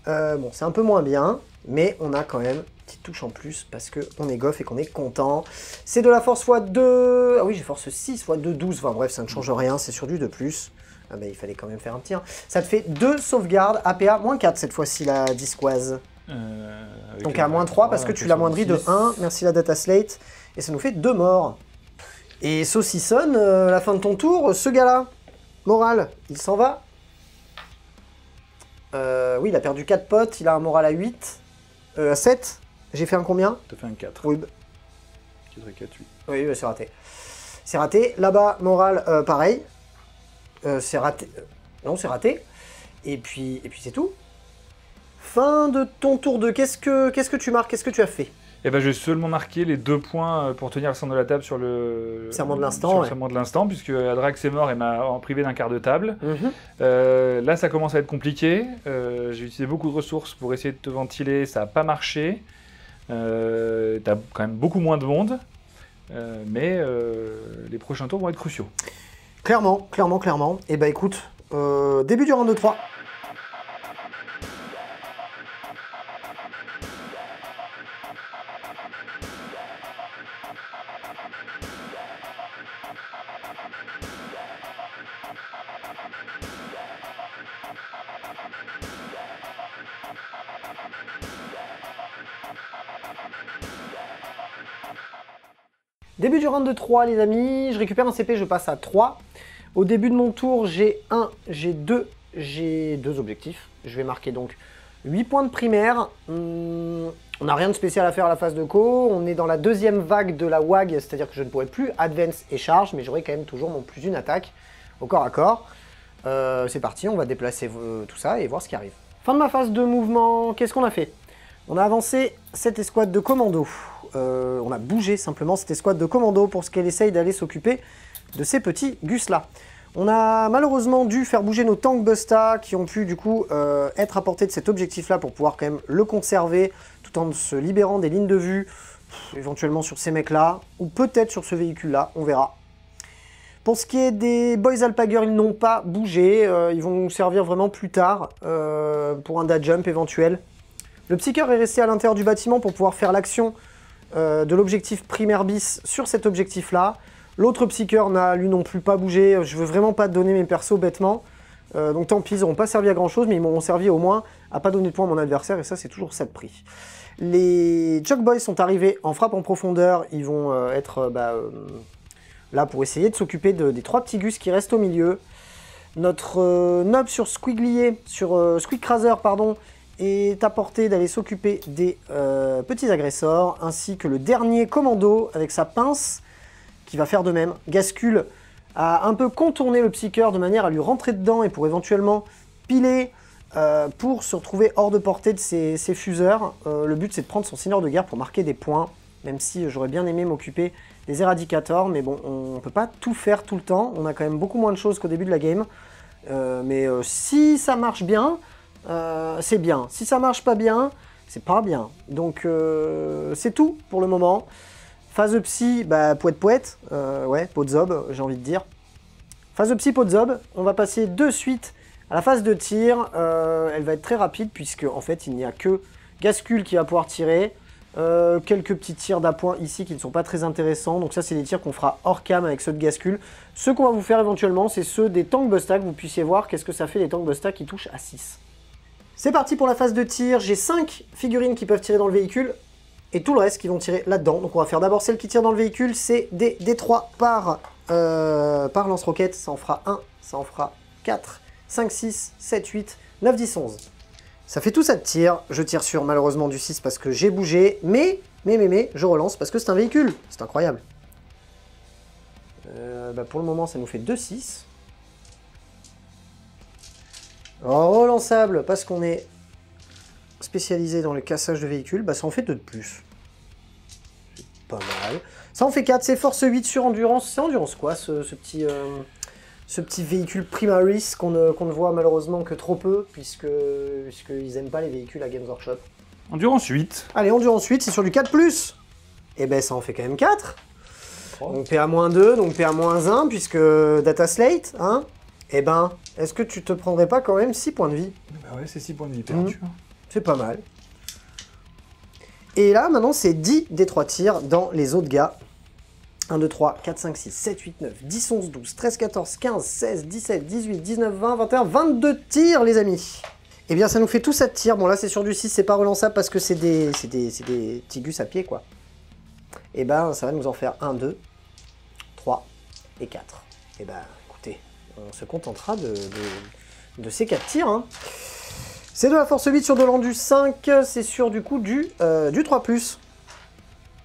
Bon, c'est un peu moins bien, mais on a quand même une petite touche en plus parce qu'on est goff et qu'on est content. C'est de la force x2. Ah oui, j'ai force 6 x2, 12. Enfin bref, ça ne change rien, c'est sur du 2+. Ah ben, il fallait quand même faire un petit 1. Ça te fait 2 sauvegardes, APA -4 cette fois-ci, la disquoise. Donc à -3 parce que tu l'amoindris de 1. Merci la data slate. Et ça nous fait 2 morts. Et saucissonne, la fin de ton tour, ce gars-là, moral, il s'en va. Oui, il a perdu 4 potes, il a un moral à 8. À 7. J'ai fait un combien? T'as fait un 4. Oui. 4 et 4, 8. Oui, c'est raté. C'est raté. Là-bas, moral, pareil. C'est raté. Non, c'est raté. Et puis c'est tout. Fin de ton tour de... Qu'est-ce que tu marques? Qu'est-ce que tu as fait? Eh ben, j'ai seulement marqué les 2 points pour tenir le centre de la table sur le serment de l'instant. Le serment de l'instant, puisque Adrax est mort et m'a privé d'un quart de table. Là, ça commence à être compliqué. J'ai utilisé beaucoup de ressources pour essayer de te ventiler, ça n'a pas marché. T'as quand même beaucoup moins de monde, mais les prochains tours vont être cruciaux. Clairement, clairement, clairement. Et bah écoute, début du round de 3. Début du round de 3 les amis, je récupère un CP, je passe à 3. Au début de mon tour, j'ai 1, j'ai 2 objectifs. Je vais marquer donc 8 points de primaire. On n'a rien de spécial à faire à la phase de co. On est dans la deuxième vague de la WAG, c'est-à-dire que je ne pourrai plus advance et charge, mais j'aurai quand même toujours mon +1 attaque au corps à corps. C'est parti, on va déplacer tout ça et voir ce qui arrive. Fin de ma phase de mouvement, qu'est-ce qu'on a fait? On a avancé cette escouade de commando. On a bougé simplement cette escouade de commando pour ce qu'elle essaye d'aller s'occuper de ces petits gus-là. On a malheureusement dû faire bouger nos tanks Busta qui ont pu du coup être à portée de cet objectif-là pour pouvoir quand même le conserver tout en se libérant des lignes de vue, éventuellement sur ces mecs-là, ou peut-être sur ce véhicule-là, on verra. Pour ce qui est des Boys Alpager, ils n'ont pas bougé, ils vont nous servir vraiment plus tard pour un dash jump éventuel. Le Psyker est resté à l'intérieur du bâtiment pour pouvoir faire l'action de l'objectif primaire bis sur cet objectif-là. L'autre Psyker n'a lui non plus pas bougé, je veux vraiment pas donner mes persos bêtement. Donc tant pis, ils n'auront pas servi à grand chose, mais ils m'auront servi au moins à pas donner de points à mon adversaire, et ça c'est toujours ça de prix. Les Chuck Boys sont arrivés en frappe en profondeur, ils vont être là pour essayer de s'occuper des 3 petits gus qui restent au milieu. Notre nob sur Squeakrazer, pardon, est à portée d'aller s'occuper des petits agresseurs, ainsi que le dernier commando avec sa pince, qui va faire de même. Gascule a un peu contourné le Psyker de manière à lui rentrer dedans et pour éventuellement piler pour se retrouver hors de portée de ses fuseurs. Le but c'est de prendre son seigneur de guerre pour marquer des points, même si j'aurais bien aimé m'occuper des Eradicators, mais bon, on ne peut pas tout faire tout le temps, on a quand même beaucoup moins de choses qu'au début de la game. Mais si ça marche bien, c'est bien. Si ça marche pas bien, c'est pas bien. Donc c'est tout pour le moment. Phase psy, bah poète, ouais, pot de zob, j'ai envie de dire. Phase psy, pot de zob, on va passer de suite à la phase de tir. Elle va être très rapide puisque en fait il n'y a que Gascule qui va pouvoir tirer. Quelques petits tirs d'appoint ici qui ne sont pas très intéressants. Donc ça c'est des tirs qu'on fera hors cam avec ceux de Gascule. Ceux qu'on va vous faire éventuellement, c'est ceux des tanks Busta, que vous puissiez voir qu'est-ce que ça fait les tanks Busta qui touchent à 6. C'est parti pour la phase de tir. J'ai 5 figurines qui peuvent tirer dans le véhicule. Et tout le reste qui vont tirer là-dedans. Donc on va faire d'abord celle qui tire dans le véhicule, c'est des D3 par lance-roquette. Ça en fera 1, ça en fera 4, 5, 6, 7, 8, 9, 10, 11. Ça fait tout ça de tir. Je tire sur malheureusement du 6 parce que j'ai bougé. Mais, je relance parce que c'est un véhicule. C'est incroyable. Pour le moment, ça nous fait 2, 6. Relançable parce qu'on est spécialisé dans le cassage de véhicules, bah ça en fait 2 de plus. C'est pas mal. Ça en fait 4, c'est force 8 sur endurance. C'est endurance quoi, ce petit véhicule Primaris qu'on ne voit malheureusement que trop peu, puisqu'ils aiment pas les véhicules à Games Workshop. Endurance 8. Allez, endurance 8, c'est sur du 4+. Et ben ça en fait quand même 4. Oh. Donc PA-2, donc PA-1, puisque Data Slate, hein. Et ben, est-ce que tu te prendrais pas quand même 6 points de vie? Bah ouais, c'est 6 points de vie perdus. C'est pas mal. Et là, maintenant, c'est 10 des 3 tirs dans les autres gars. 1, 2, 3, 4, 5, 6, 7, 8, 9, 10, 11, 12, 13, 14, 15, 16, 17, 18, 19, 20, 21, 22 tirs, les amis. Eh bien, ça nous fait tout 7 tirs. Bon, là, c'est sur du 6, c'est pas relançable parce que c'est des petits gus à pied, quoi. Et ben, ça va nous en faire 1, 2, 3 et 4. Et ben, écoutez, on se contentera de ces 4 tirs, hein. C'est de la force 8 sur de l'endu 5, c'est sur du coup du 3+.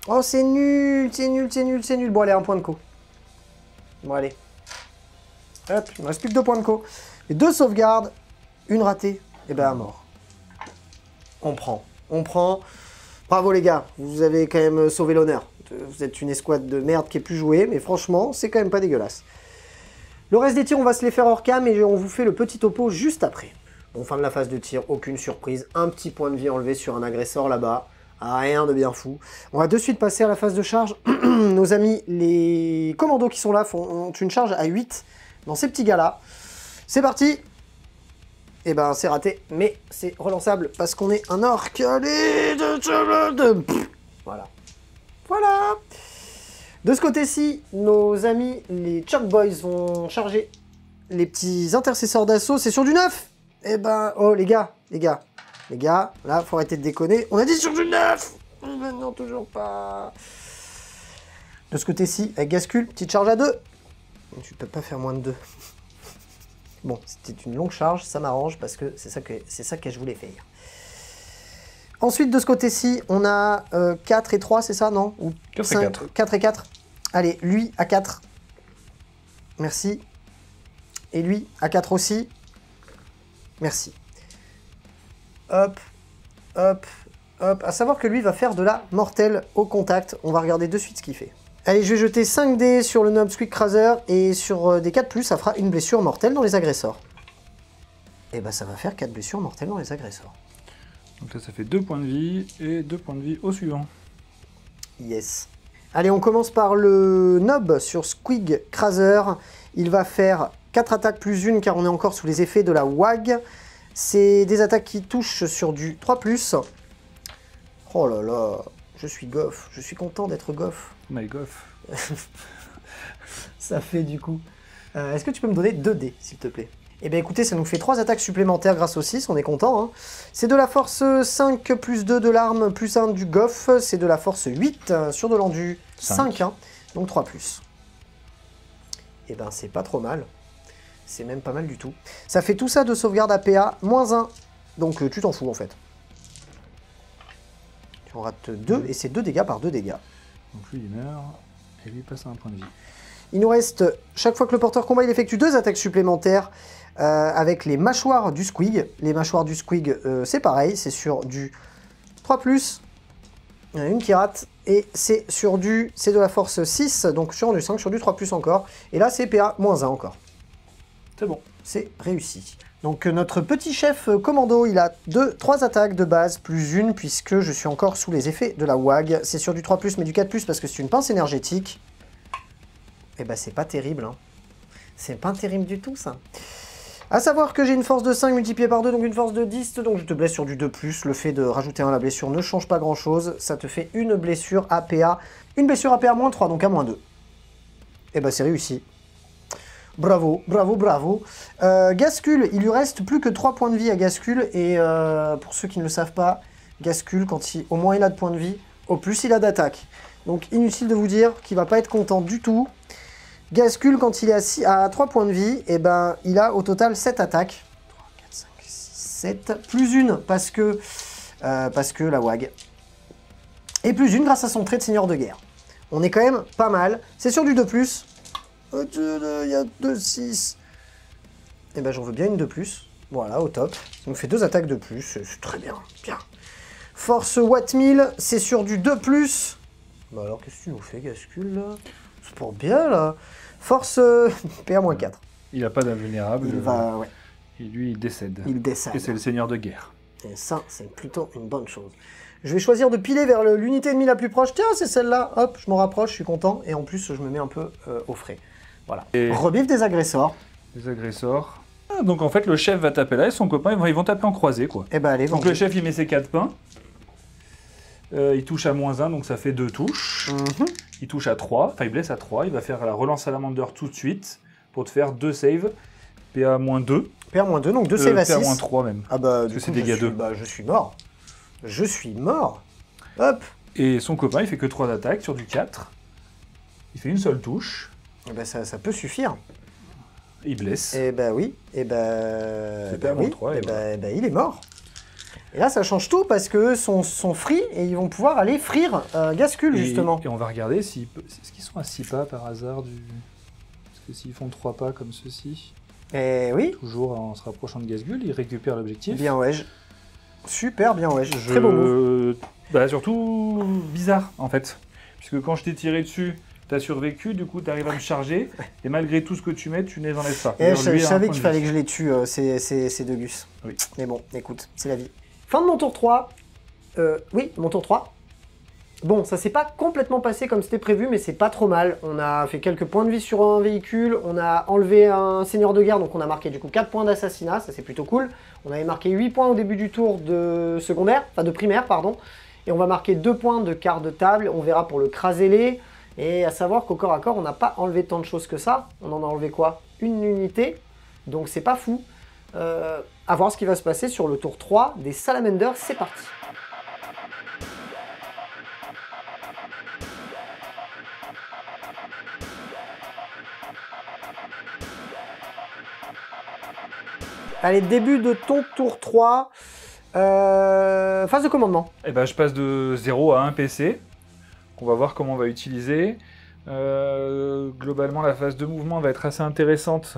Oh c'est nul, c'est nul, c'est nul, c'est nul. Bon allez, 1 point de co. Bon allez. Hop, il me reste plus que 2 points de co. Et 2 sauvegardes, une ratée, et ben à mort. On prend. Bravo les gars, vous avez quand même sauvé l'honneur. Vous êtes une escouade de merde qui est plus jouée, mais franchement, c'est quand même pas dégueulasse. Le reste des tirs, on va se les faire hors cam et on vous fait le petit topo juste après. Bon, fin de la phase de tir, aucune surprise, un petit point de vie enlevé sur un agresseur là-bas, rien de bien fou. On va de suite passer à la phase de charge. Nos amis, les commandos qui sont là, ont une charge à 8 dans ces petits gars-là. C'est parti. Et ben c'est raté, mais c'est relançable parce qu'on est un orc. Allez, voilà. Voilà. De ce côté-ci, nos amis, les Chuck Boys, vont charger les petits intercesseurs d'assaut. C'est sur du 9. Eh ben, oh les gars, là, faut arrêter de déconner. On a dit sur du 9. Non, toujours pas. De ce côté-ci, avec Gascule, petite charge à 2. Tu ne peux pas faire moins de 2. Bon, c'était une longue charge, ça m'arrange parce que c'est ça que je voulais faire. Ensuite, de ce côté-ci, on a 4 et 3, c'est ça, non? Ou 4 5, et 4. 4 et 4. Allez, lui à 4. Merci. Et lui à 4 aussi. Merci. Hop, hop, hop. À savoir que lui va faire de la mortelle au contact. On va regarder de suite ce qu'il fait. Allez, je vais jeter 5 dés sur le Nob Squeak Craser. Et sur des 4+, ça fera une blessure mortelle dans les agresseurs. Et bah ça va faire 4 blessures mortelles dans les agresseurs. Donc là, ça fait 2 points de vie et 2 points de vie au suivant. Yes. Allez, on commence par le Nob sur Squig Craser. Il va faire 4 attaques plus 1 car on est encore sous les effets de la WAG. C'est des attaques qui touchent sur du 3+. Oh là là, je suis goff. Je suis content d'être goff. My goff. Ça fait du coup... Est-ce que tu peux me donner 2 dés, s'il te plaît? Eh bien écoutez, ça nous fait 3 attaques supplémentaires grâce au 6, on est content. Hein. C'est de la force 5 plus 2 de l'arme plus 1 du goff. C'est de la force 8 sur de l'endu 5, hein, donc 3+. Eh ben c'est pas trop mal. C'est même pas mal du tout. Ça fait tout ça de sauvegarde APA, moins 1. Donc tu t'en fous en fait. Tu en rates 2 et c'est 2 dégâts par 2 dégâts. Donc lui il meurt et lui il passe à un point de vie. Il nous reste, chaque fois que le porteur combat, il effectue 2 attaques supplémentaires avec les mâchoires du Squig. Les mâchoires du Squig, c'est pareil, c'est sur du 3+. Il y en a une qui rate. Et c'est sur du... C'est de la force 6, donc sur du 5, sur du 3+, encore. Et là, c'est PA moins 1 encore. C'est bon. C'est réussi. Donc notre petit chef commando, il a 3 attaques de base, plus 1, puisque je suis encore sous les effets de la WAG. C'est sur du 3+, mais du 4+, parce que c'est une pince énergétique. Et bah c'est pas terrible, hein. C'est pas terrible du tout, ça. A savoir que j'ai une force de 5 multipliée par 2, donc une force de 10, donc je te blesse sur du 2+. Le fait de rajouter 1 à la blessure ne change pas grand-chose. Ça te fait une blessure APA. Une blessure APA moins 3, donc à moins 2. Et bah c'est réussi. Bravo, bravo, bravo. Gascule, il lui reste plus que 3 points de vie à Gascule. Et pour ceux qui ne le savent pas, Gascule, au moins il a de points de vie, au plus il a d'attaque. Donc inutile de vous dire qu'il va pas être content du tout. Gascule, quand il est à 3 points de vie, et ben, il a au total 7 attaques. 3, 4, 5, 6, 7. Plus 1 parce que la WAG. Et plus 1 grâce à son trait de seigneur de guerre. On est quand même pas mal. C'est sur du 2+. Il y a 2, 6. Et ben j'en veux bien une de plus. Voilà, au top. Ça nous fait 2 attaques de plus. C'est très bien. Bien. Force Watt 1000, c'est sur du 2+. Bah alors, qu'est-ce que tu nous fais, Gascule, là? C'est pour bien, là. Force PA-4. Il n'a pas d'invulnérable. Il va, ouais. Et lui, il décède. Il décède. Et c'est le seigneur de guerre. Et ça, c'est plutôt une bonne chose. Je vais choisir de piler vers l'unité ennemie la plus proche. Tiens, c'est celle-là. Hop, je m'en rapproche, je suis content. Et en plus, je me mets un peu au frais. Voilà. Et rebif des agresseurs. Les agresseurs. Ah, donc en fait, le chef va taper là et son copain, ils vont taper en croisée, quoi. Et ben allez, donc le chef, il met ses 4 pains. Il touche à moins 1, donc ça fait 2 touches. Il touche à 3, enfin il blesse à 3. Il va faire la relance salamander tout de suite pour te faire 2 saves. PA-2. PA-2, donc 2 saves à 6. PA-3 même. Ah bah, parce que c'est dégâts 2. Bah, je suis mort. Je suis mort. Hop. Et son copain, il fait que 3 attaques sur du 4. Il fait une seule touche. Et bah, ça peut suffire. Il blesse. Et bah oui. Et bah. C'est PA-3. Et bah, il est mort. Et là, ça change tout parce que sont free et ils vont pouvoir aller frire Gascule, justement. Et on va regarder est-ce qu'ils sont à 6 pas par hasard du... Parce que s'ils font 3 pas comme ceci... Et oui. Toujours en se rapprochant de Gascule, ils récupèrent l'objectif. Bien ouais. Super bien ouais. Très beau move. Bah surtout bizarre, en fait. Puisque quand je t'ai tiré dessus, t'as survécu, du coup t'arrives à me charger, et malgré tout ce que tu mets, tu ne les enlèves pas. Et je savais qu'il fallait que je les tue, ces deux gus. Oui. Mais bon, écoute, c'est la vie. Fin de mon tour 3. Oui, mon tour 3. Bon, ça s'est pas complètement passé comme c'était prévu, mais c'est pas trop mal. On a fait quelques points de vie sur un véhicule, on a enlevé un seigneur de guerre, donc on a marqué du coup 4 points d'assassinat, ça c'est plutôt cool. On avait marqué 8 points au début du tour de secondaire, enfin de primaire, pardon. Et on va marquer 2 points de quart de table, on verra pour le crasélé. Et à savoir qu'au corps à corps, on n'a pas enlevé tant de choses que ça. On en a enlevé quoi? Une unité, donc c'est pas fou. À voir ce qui va se passer sur le tour 3 des Salamanders, c'est parti. Allez, début de ton tour 3. Phase de commandement. Eh ben, je passe de 0 à 1 PC. On va voir comment on va utiliser. Globalement, la phase de mouvement va être assez intéressante.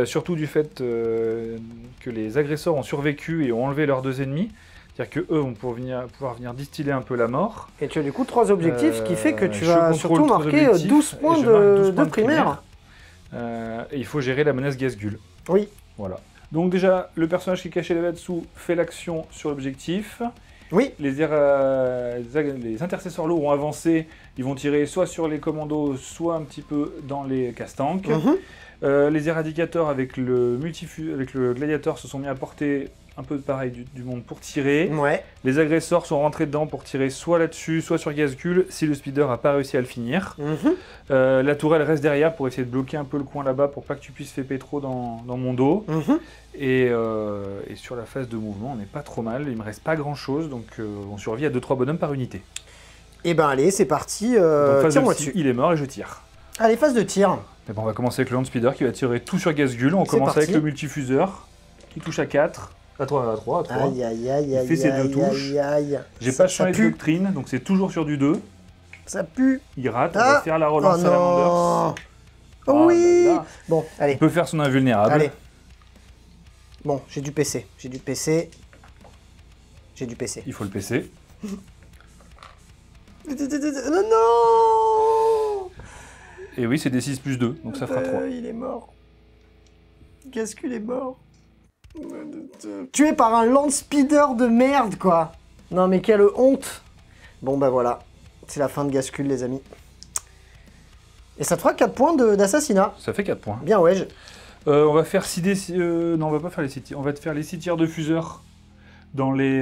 Surtout du fait que les agresseurs ont survécu et ont enlevé leurs 2 ennemis. C'est-à-dire qu'eux vont pouvoir venir distiller un peu la mort. Et tu as du coup 3 objectifs, ce qui fait que tu je vas contrôle surtout 3 marquer objectifs 12 points et je marque 12 de points de primaire. Et il faut gérer la menace Ghazghkull. Oui. Voilà. Donc déjà, le personnage qui est caché là-dessous fait l'action sur l'objectif. Oui. Les intercesseurs lourds ont avancé, ils vont tirer soit sur les commandos, soit un petit peu dans les casse-tanks. Les éradicateurs avec le gladiateur se sont mis à porter un peu pareil du monde pour tirer. Ouais. Les agresseurs sont rentrés dedans pour tirer soit là-dessus, soit sur Ghazghkull, si le speeder n'a pas réussi à le finir. La tourelle reste derrière pour essayer de bloquer un peu le coin là-bas pour pas que tu puisses faire trop dans mon dos. Et sur la phase de mouvement, on n'est pas trop mal. Il me reste pas grand-chose, donc on survit à 2-3 bonhommes par unité. Et ben allez, c'est parti. Tire-moi dessus. Il est mort et je tire. Allez, phase de tir. Et bon, on va commencer avec le land speeder qui va tirer tout sur Ghazghkull. On commence avec le multifuseur qui touche à 4. À 3. Aïe, aïe, aïe, Il fait ses 2 touches. J'ai pas changé de doctrine, donc c'est toujours sur du 2. Ça pue. Il rate, on va faire la relance à la Manders. Oh oui. Là. Bon, allez. Il peut faire son invulnérable. Allez. Bon, j'ai du PC. Il faut le PC. Non. Et oui, c'est des 6 plus 2, donc ça fera 3. Il est mort. Ghazghkull est mort. Tué par un land speeder de merde, quoi. Non, mais quelle honte. Bon, bah voilà. C'est la fin de Ghazghkull, les amis. Et ça te fera 4 points d'assassinat. Ça fait 4 points. Bien, ouais. On va faire 6 dés... non, on va pas faire les 6 tirs. On va te faire les 6 tirs de fuseur dans les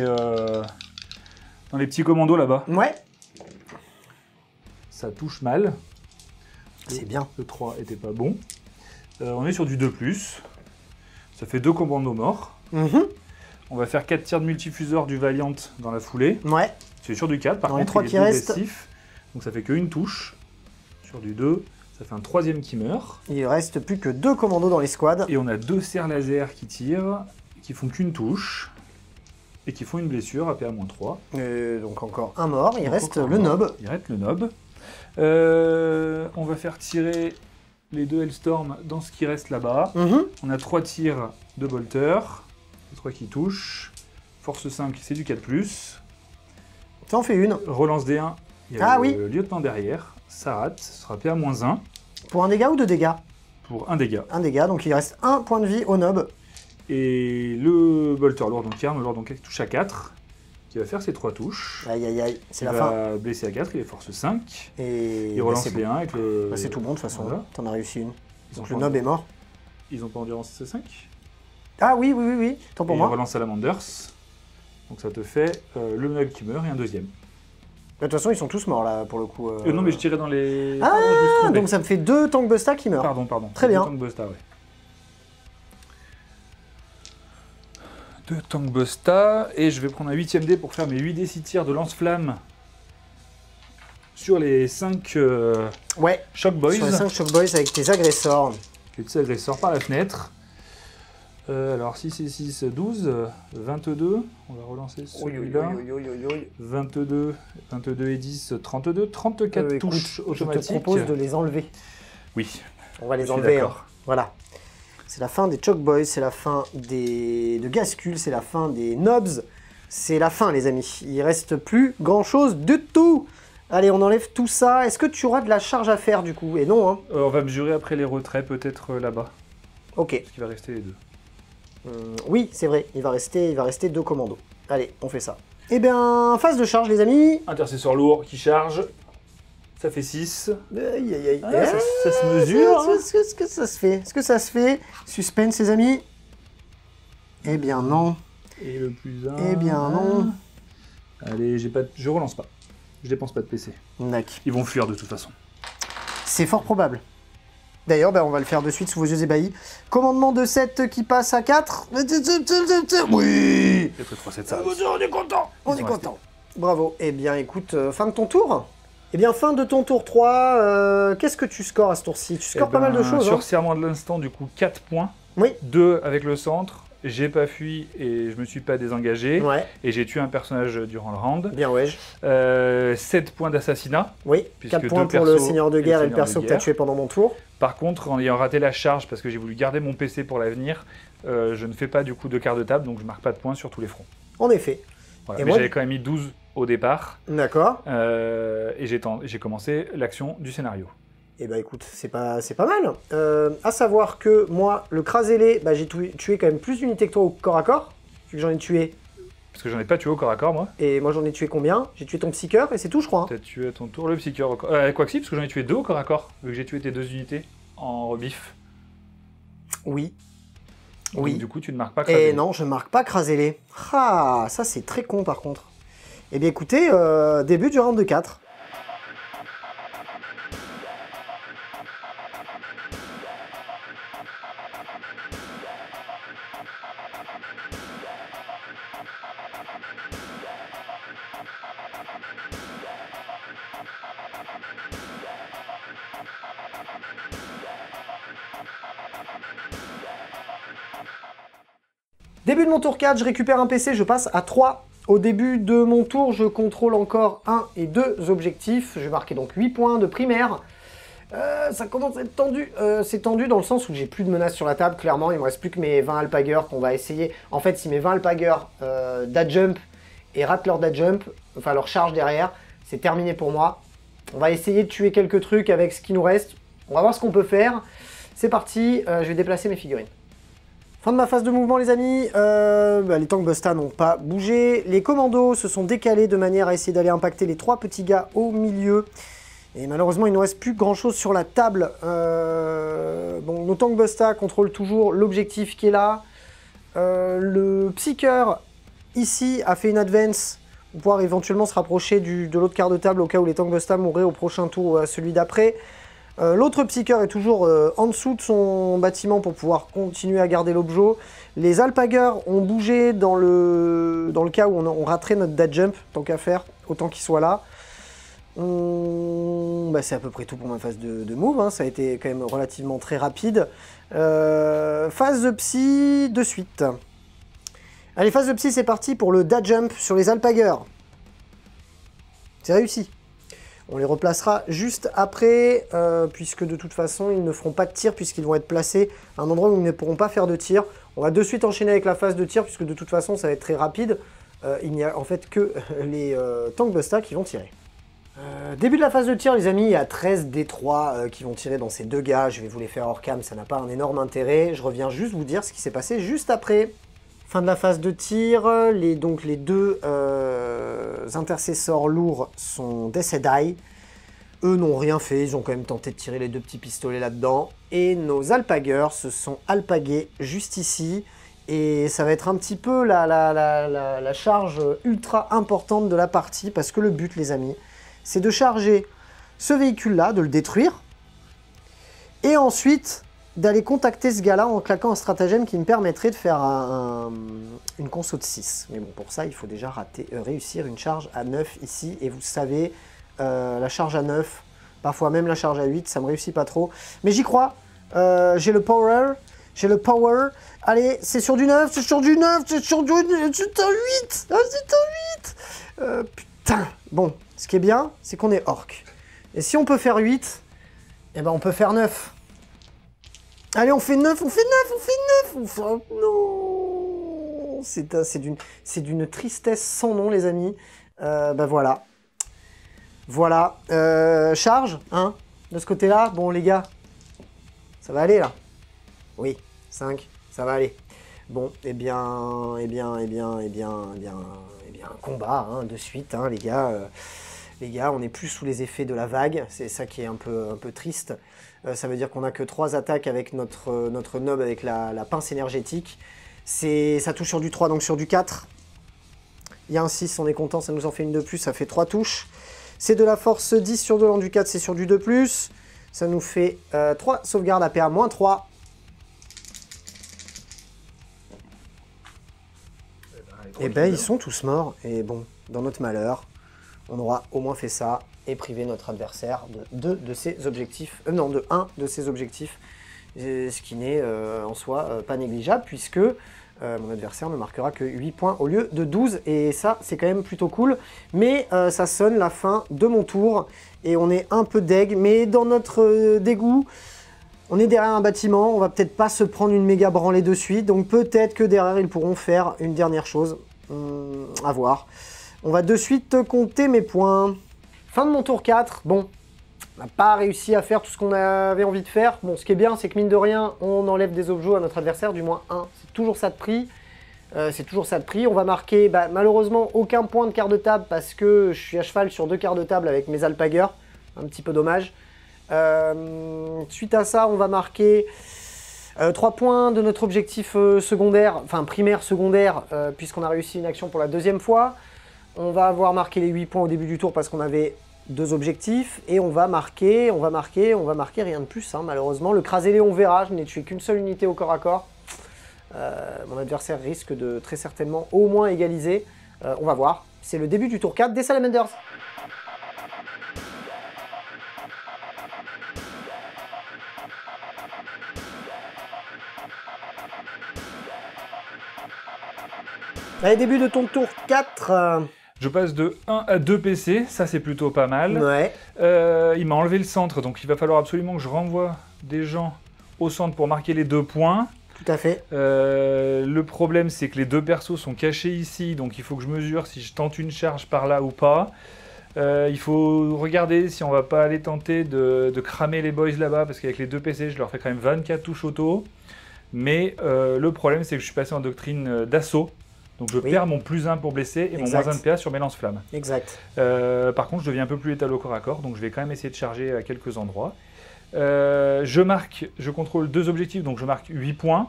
petits commandos, là-bas. Ouais. Ça touche mal. C'est bien. Le 3 était pas bon. On est sur du 2+. Ça fait 2 commandos morts. On va faire 4 tirs de multifuseur du Valiant dans la foulée. Ouais. C'est sur du 4, par dans contre, les 3 il est qui restent. dégressif. Donc ça fait qu'une touche. Sur du 2, ça fait un 3e qui meurt. Il reste plus que 2 commandos dans les squads. Et on a 2 serres laser qui tirent, qui font qu'une touche. Et qui font une blessure à PA-3. Donc encore un mort, il reste le nob. Il reste le nob. On va faire tirer les 2 Hellstorm dans ce qui reste là-bas. On a 3 tirs de bolter. Les 3 qui touchent. Force 5, c'est du 4+. Ça en fait une. Relance D1, il y a le lieutenant derrière. Ça rate, ce sera PA-1. Pour un dégât ou 2 dégâts? Pour un dégât. Un dégât, donc il reste 1 point de vie au nob. Et le bolter lourd, donc arme lourd, donc touche à 4. Qui va faire ses 3 touches. Aïe aïe aïe, c'est la fin. Il va blesser à 4, il est force 5. Et il relance les 1 avec le... Bah, c'est tout bon de toute façon, voilà. T'en as réussi une. Donc le nob est mort. Ils ont pas endurance C5. Ah oui, tant pour moi. Il relance à la Manders. Donc ça te fait le nob qui meurt et un 2e. De toute façon, ils sont tous morts là pour le coup. Non, mais je tirais dans les... Ah, donc ça me fait 2 Tank Busta qui meurent. Pardon. Très bien. 2 Tank Busta, ouais. 2 Tank Busta, et je vais prendre un 8e dé pour faire mes 8 dés 6 tirs de lance-flamme sur les 5 Shock Boys. Sur les 5 Shock Boys avec tes agresseurs. Les petits agresseurs par la fenêtre. Alors 6 et 6, 12, 22, on va relancer celui-là. 22 et 10, 32, 34 touches automatiques. Je te propose de les enlever. Oui. On va les enlever. Voilà. C'est la fin des Shock Boys, c'est la fin de Ghazghkull, c'est la fin des Nobs. C'est la fin, les amis. Il reste plus grand-chose du tout. Allez, on enlève tout ça. Est-ce que tu auras de la charge à faire, du coup? Et non, hein. On va mesurer après les retraits, peut-être là-bas. Ok. Parce qu'il va rester les 2. Oui, c'est vrai. Il va rester 2 commandos. Allez, on fait ça. Eh bien, phase de charge, les amis. Intercesseur lourd qui charge. Ça fait 6. Aïe, aïe, aïe. Ça se mesure. Est-ce que ça se fait? Est-ce que ça se fait? Suspense, les amis. Eh bien, non. Et le plus 1. Eh bien, non. Allez, je relance pas. Je dépense pas de PC. Ils vont fuir de toute façon. C'est fort probable. D'ailleurs, on va le faire de suite sous vos yeux ébahis. Commandement de 7 qui passe à 4. Oui. 3, 7, ça. On est content. On est content. Bravo. Eh bien, écoute, fin de ton tour. Eh bien, fin de ton tour 3. Qu'est-ce que tu scores à ce tour-ci? Tu scores pas mal de choses. Sur serment de l'instant, du coup, 4 points. Oui. 2 avec le centre, j'ai pas fui et je me suis pas désengagé. Ouais, Et j'ai tué un personnage durant le round. bien ouais. 7 points d'assassinat. Oui, Puisque 4 points deux pour le persos seigneur de et guerre le et le seigneur perso de que tu as guerre. tué pendant mon tour. Par contre, en ayant raté la charge parce que j'ai voulu garder mon PC pour l'avenir, je ne fais pas du coup de quart de table, donc je marque pas de points sur tous les fronts. En effet. Voilà. Et Mais moi, j'avais quand même mis 12 au départ, d'accord. et j'ai commencé l'action du scénario. Eh ben écoute, c'est pas mal. À savoir que moi, le crasélé, bah, j'ai tué quand même plus d'unités que toi au corps à corps, vu que j'en ai tué. Parce que j'en ai pas tué au corps à corps, moi. Et moi j'en ai tué combien? J'ai tué ton psycheur et c'est tout, je crois. Hein. T'as tué à ton tour le psycheur au corps. Quoi que si, parce que j'en ai tué 2 au corps à corps, vu que j'ai tué tes 2 unités en rebif. Oui. Donc, Oui. du coup, tu ne marques pas Et crasélé. non, je marque pas crasélé. Ah, ça c'est très con par contre. Eh bien écoutez, début du round de 4. Début de mon tour 4, je récupère un PC, je passe à 3. Au début de mon tour, je contrôle encore 1 et 2 objectifs. Je vais marquer donc 8 points de primaire. Ça commence à être tendu. C'est tendu dans le sens où j'ai plus de menaces sur la table, clairement. Il me reste plus que mes 20 alpagers qu'on va essayer. En fait, si mes 20 alpagers jump et ratent leur jump, enfin leur charge derrière, c'est terminé pour moi. On va essayer de tuer quelques trucs avec ce qui nous reste. On va voir ce qu'on peut faire. C'est parti, je vais déplacer mes figurines. Fin de ma phase de mouvement les amis, les tanks Busta n'ont pas bougé, les commandos se sont décalés de manière à essayer d'aller impacter les 3 petits gars au milieu. Et malheureusement il ne nous reste plus grand chose sur la table. Bon, nos tanks Busta contrôlent toujours l'objectif qui est là. Le Psyker ici a fait une advance pour pouvoir éventuellement se rapprocher de l'autre quart de table au cas où les tanks Busta mourraient au prochain tour ou à celui d'après. L'autre Psyker est toujours en dessous de son bâtiment pour pouvoir continuer à garder l'objet. Les Alpagers ont bougé dans le cas où on raterait notre dead jump, tant qu'à faire, autant qu'il soit là. C'est à peu près tout pour ma phase de move, hein. Ça a été quand même relativement très rapide. Phase de psy de suite. Allez, phase de psy, c'est parti pour le dead jump sur les Alpagers. C'est réussi. On les replacera juste après, puisque de toute façon, ils ne feront pas de tir, puisqu'ils vont être placés à un endroit où ils ne pourront pas faire de tir. On va de suite enchaîner avec la phase de tir, puisque de toute façon, ça va être très rapide. Il n'y a en fait que les tanks Busta qui vont tirer. Début de la phase de tir, les amis, il y a 13 D3 qui vont tirer dans ces deux gars. Je vais vous les faire hors cam, ça n'a pas un énorme intérêt. Je reviens juste vous dire ce qui s'est passé juste après. Fin de la phase de tir, les deux intercesseurs lourds sont Death and Die. Eux n'ont rien fait, ils ont quand même tenté de tirer les 2 petits pistolets là-dedans. Et nos alpagers se sont alpagués juste ici. Et ça va être un petit peu la charge ultra importante de la partie, parce que le but, les amis, c'est de charger ce véhicule-là, de le détruire, et ensuite d'aller contacter ce gars-là en claquant un stratagème qui me permettrait de faire une conso de 6. Mais bon, pour ça, il faut déjà réussir une charge à 9 ici. Et vous savez, la charge à 9, parfois même la charge à 8, ça me réussit pas trop. Mais j'y crois, j'ai le power. Allez, c'est sur du 9, c'est sur du 9, c'est sur du 8. Ah, c'est un 8. Putain. Bon, ce qui est bien, c'est qu'on est orc. Et si on peut faire 8, eh ben on peut faire 9. Allez, on fait 9, on fait 9. Non. C'est d'une tristesse sans nom, les amis. Voilà. Voilà. Charge, hein, de ce côté-là. Bon, les gars, ça va aller, là. Oui, 5, ça va aller. Bon, combat, hein, de suite, hein, les gars. Les gars, on n'est plus sous les effets de la vague. C'est ça qui est un peu triste. Ça veut dire qu'on n'a que 3 attaques avec notre nob avec la pince énergétique. Ça touche sur du 3, donc sur du 4. Il y a un 6, on est content, ça nous en fait une de plus, ça fait 3 touches. C'est de la force 10 sur 2, du 4, c'est sur du 2+. Ça nous fait 3 sauvegardes AP à -3. Et ben, ils sont tous morts. Et bon, dans notre malheur, on aura au moins fait ça et privé notre adversaire de 2 de ses objectifs. Non, de 1 de ses objectifs. Ce qui n'est en soi pas négligeable, puisque Mon adversaire ne marquera que 8 points au lieu de 12, et ça, c'est quand même plutôt cool. Mais ça sonne la fin de mon tour, et on est un peu deg, mais dans notre dégoût, on est derrière un bâtiment, on va peut-être pas se prendre une méga branlée de suite, donc peut-être que derrière, ils pourront faire une dernière chose. À voir. On va de suite compter mes points. Fin de mon tour 4, bon, on n'a pas réussi à faire tout ce qu'on avait envie de faire. Bon, ce qui est bien, c'est que mine de rien, on enlève des objets à notre adversaire, du moins un. C'est toujours ça de prix. On va marquer, malheureusement, aucun point de quart de table parce que je suis à cheval sur 2 quarts de table avec mes alpagers. Un petit peu dommage. Suite à ça, on va marquer 3 points de notre objectif secondaire, enfin primaire, secondaire, puisqu'on a réussi une action pour la 2e fois. On va avoir marqué les 8 points au début du tour parce qu'on avait 2 objectifs. Et on va marquer rien de plus, hein, malheureusement. Le crasé on verra, je n'ai tué qu'une seule unité au corps à corps. Mon adversaire risque de très certainement au moins égaliser. On va voir. C'est le début du tour 4 des Salamanders. Allez, début de ton tour 4. Je passe de 1 à 2 PC, ça c'est plutôt pas mal. Ouais. Il m'a enlevé le centre, donc il va falloir absolument que je renvoie des gens au centre pour marquer les 2 points. Tout à fait. Le problème c'est que les 2 persos sont cachés ici, donc il faut que je mesure si je tente une charge par là ou pas. Il faut regarder si on va pas aller tenter de cramer les boys là-bas, parce qu'avec les 2 PC je leur fais quand même 24 touches auto. Mais le problème c'est que je suis passé en doctrine d'assaut. Donc je perds mon +1 pour blesser et mon -1 de PA sur mes lance-flammes. Exact. Par contre, je deviens un peu plus létal au corps à corps, donc je vais quand même essayer de charger à quelques endroits. Je contrôle 2 objectifs, donc je marque 8 points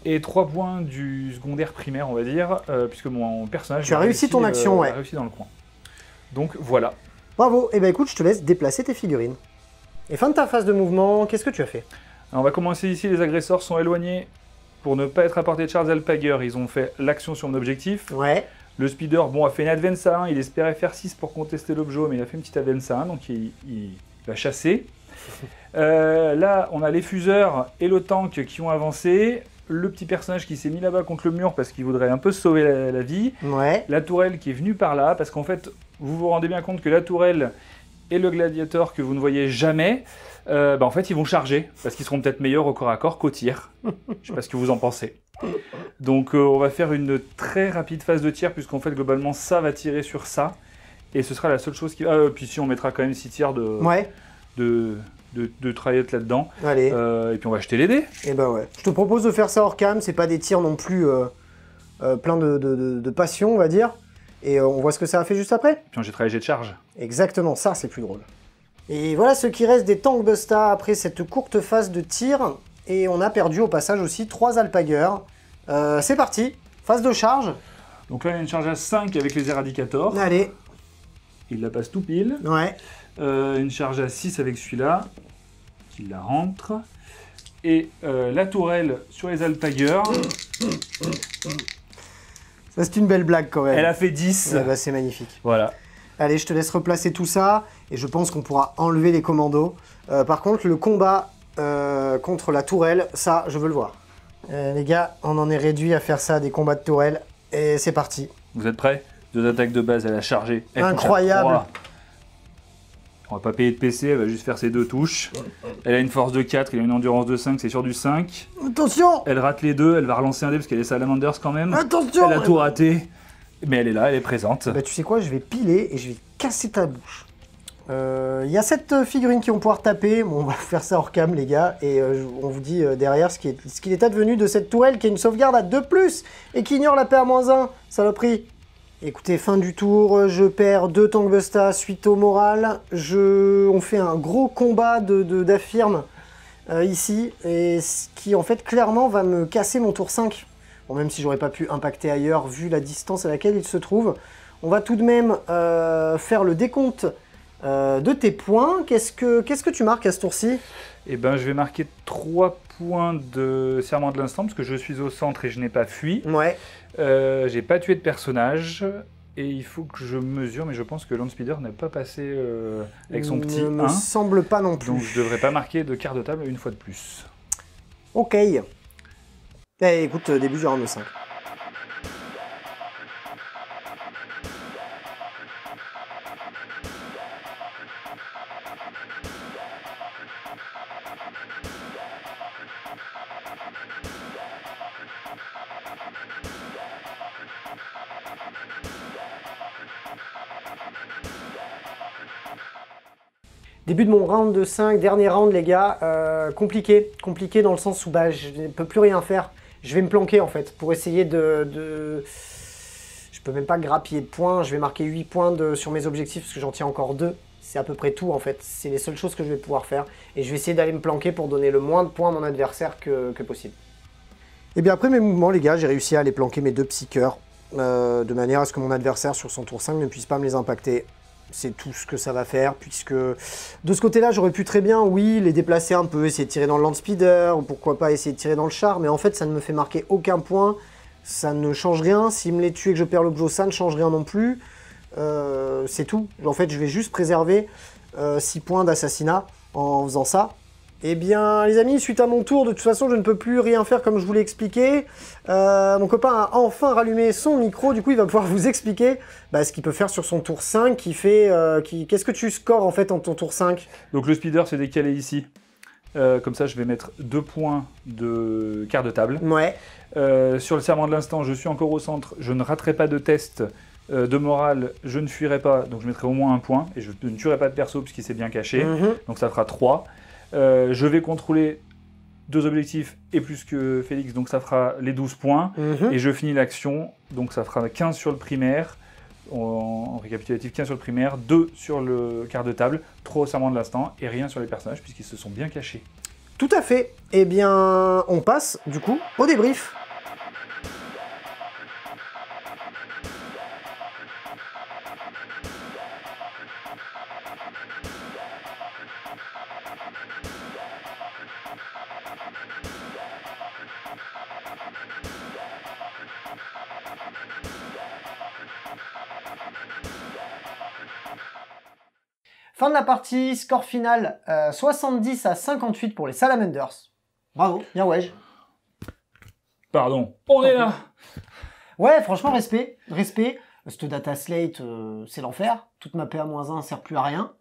et 3 points du secondaire primaire, on va dire, puisque mon personnage tu as réussi ton action, a réussi dans le coin. Donc voilà. Bravo. Et écoute, je te laisse déplacer tes figurines. Et fin de ta phase de mouvement, qu'est-ce que tu as fait? Alors, on va commencer ici, les agresseurs sont éloignés. Pour ne pas être à portée de Charles Alpager, ils ont fait l'action sur mon objectif. Ouais. Le speeder, bon, a fait une advance à 1, il espérait faire 6 pour contester l'objet, mais il a fait une petite advance à 1, donc il va chasser. Là, on a les fuseurs et le tank qui ont avancé. Le petit personnage qui s'est mis là-bas contre le mur parce qu'il voudrait un peu se sauver la vie. Ouais. La tourelle qui est venue par là, parce qu'en fait, vous vous rendez bien compte que la tourelle et le gladiator que vous ne voyez jamais, en fait, ils vont charger, parce qu'ils seront peut-être meilleurs au corps à corps qu'au tir. Je ne sais pas ce que vous en pensez. Donc, on va faire une très rapide phase de tir, puisqu'en fait, globalement, ça va tirer sur ça. Et ce sera la seule chose qui... puis si on mettra quand même 6 tirs de traillette là-dedans. Allez. Et puis on va jeter les dés. Et ouais. Je te propose de faire ça hors cam, c'est pas des tirs non plus plein de passion, on va dire. Et on voit ce que ça a fait juste après. Puis on jettera les jets de charge. Exactement, ça c'est plus drôle. Et voilà ce qui reste des Tank Busta après cette courte phase de tir. Et on a perdu au passage aussi 3 alpagers. C'est parti, phase de charge. Donc là il y a une charge à 5 avec les éradicators. Allez. Il la passe tout pile. Ouais. Une charge à 6 avec celui-là, qui la rentre. Et la tourelle sur les alpagers. Ça c'est une belle blague quand même. Elle a fait 10. Ouais, c'est magnifique. Voilà. Allez, je te laisse replacer tout ça, et je pense qu'on pourra enlever les commandos. Par contre, le combat contre la tourelle, ça, je veux le voir. Les gars, on en est réduit à faire ça, des combats de tourelle, et c'est parti. Vous êtes prêts? 2 attaques de base, elle a chargé. Incroyable. On va pas payer de PC, elle va juste faire ses 2 touches. Elle a une force de 4, elle a une endurance de 5, c'est sur du 5. Attention! Elle rate les 2, elle va relancer un dé parce qu'elle est Salamanders quand même. Attention! Elle a tout raté. Mais elle est là, elle est présente. Bah tu sais quoi, je vais piler et je vais casser ta bouche. Il y a 7 figurines qui vont pouvoir taper. Bon, on va faire ça hors cam, les gars. Et on vous dit derrière ce qu'il est advenu de cette tourelle qui a une sauvegarde à 2+, et qui ignore la paire-1, saloperie. Écoutez, fin du tour, je perds 2 Tank Busta suite au moral. On fait un gros combat d'affirme ici, et ce qui en fait clairement va me casser mon tour 5. Bon, même si j'aurais pas pu impacter ailleurs vu la distance à laquelle il se trouve. On va tout de même faire le décompte de tes points. Qu'est-ce que tu marques à ce tour-ci? Eh ben, je vais marquer 3 points de serment de l'instant parce que je suis au centre et je n'ai pas fui. Ouais. J'ai pas tué de personnage et il faut que je mesure, mais je pense que Landspeeder n'a pas passé avec son petit 1. Ne me semble pas non plus. Donc je devrais pas marquer de quart de table une fois de plus. Ok. Eh, écoute, début du round 5. Début de mon round de 5, dernier round les gars, compliqué dans le sens où bah, je ne peux plus rien faire. Je vais me planquer en fait pour essayer de... Je peux même pas grappiller de points, je vais marquer 8 points sur mes objectifs parce que j'en tiens encore 2. C'est à peu près tout en fait, c'est les seules choses que je vais pouvoir faire. Et je vais essayer d'aller me planquer pour donner le moins de points à mon adversaire que possible. Et bien après mes mouvements les gars, j'ai réussi à aller planquer mes 2 psycheurs de manière à ce que mon adversaire sur son tour 5 ne puisse pas me les impacter. C'est tout ce que ça va faire, puisque de ce côté-là, j'aurais pu très bien, oui, les déplacer un peu, essayer de tirer dans le land speeder, ou pourquoi pas essayer de tirer dans le char, mais en fait, ça ne me fait marquer aucun point, ça ne change rien. S'il me les tue et que je perds l'objet, ça ne change rien non plus. C'est tout. En fait, je vais juste préserver 6 points d'assassinat en faisant ça. Eh bien, les amis, suite à mon tour, de toute façon, je ne peux plus rien faire comme je vous l'ai expliqué. Mon copain a enfin rallumé son micro, du coup, il va pouvoir vous expliquer ce qu'il peut faire sur son tour 5, Qu'est-ce que tu scores, en fait, en ton tour 5? Donc le speeder, c'est décalé ici. Comme ça, je vais mettre 2 points de quart de table. Ouais. Sur le serment de l'instant, je suis encore au centre. Je ne raterai pas de test de morale. Je ne fuirai pas, donc je mettrai au moins 1 point. Et je ne tuerai pas de perso, puisqu'il s'est bien caché. Donc ça fera 3. Je vais contrôler 2 objectifs et plus que Félix, donc ça fera les 12 points. Et je finis l'action, donc ça fera 15 sur le primaire, en récapitulatif 15 sur le primaire, 2 sur le quart de table, 3 au serment de l'instant et rien sur les personnages puisqu'ils se sont bien cachés. Tout à fait. Eh bien, on passe du coup au débrief. Fin de la partie, score final 70 à 58 pour les Salamanders. Bravo, bien ouais. Pardon, on est là. Ouais, franchement, respect. Cette data slate, c'est l'enfer. Toute ma PA-1 sert plus à rien.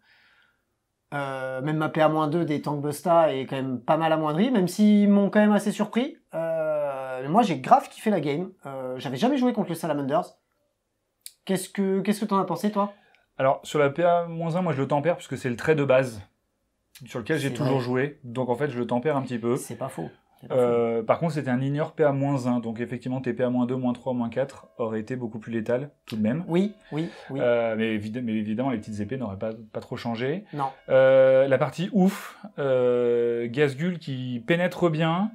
Même ma PA-2 des Tankbusta est quand même pas mal amoindrie, même s'ils m'ont quand même assez surpris. Moi, j'ai grave kiffé la game. J'avais jamais joué contre les Salamanders. Qu'est-ce que t'en as pensé, toi? Alors, sur la PA-1, moi je le tempère puisque c'est le trait de base sur lequel j'ai toujours joué. Donc en fait, je le tempère un petit peu. C'est pas faux. Par contre, c'était un ignore PA-1. Donc effectivement, tes PA-2, -3, -4 auraient été beaucoup plus létales tout de même. Oui. Mais évidemment, les petites épées n'auraient pas trop changé. Non. La partie ouf. Gazgul qui pénètre bien.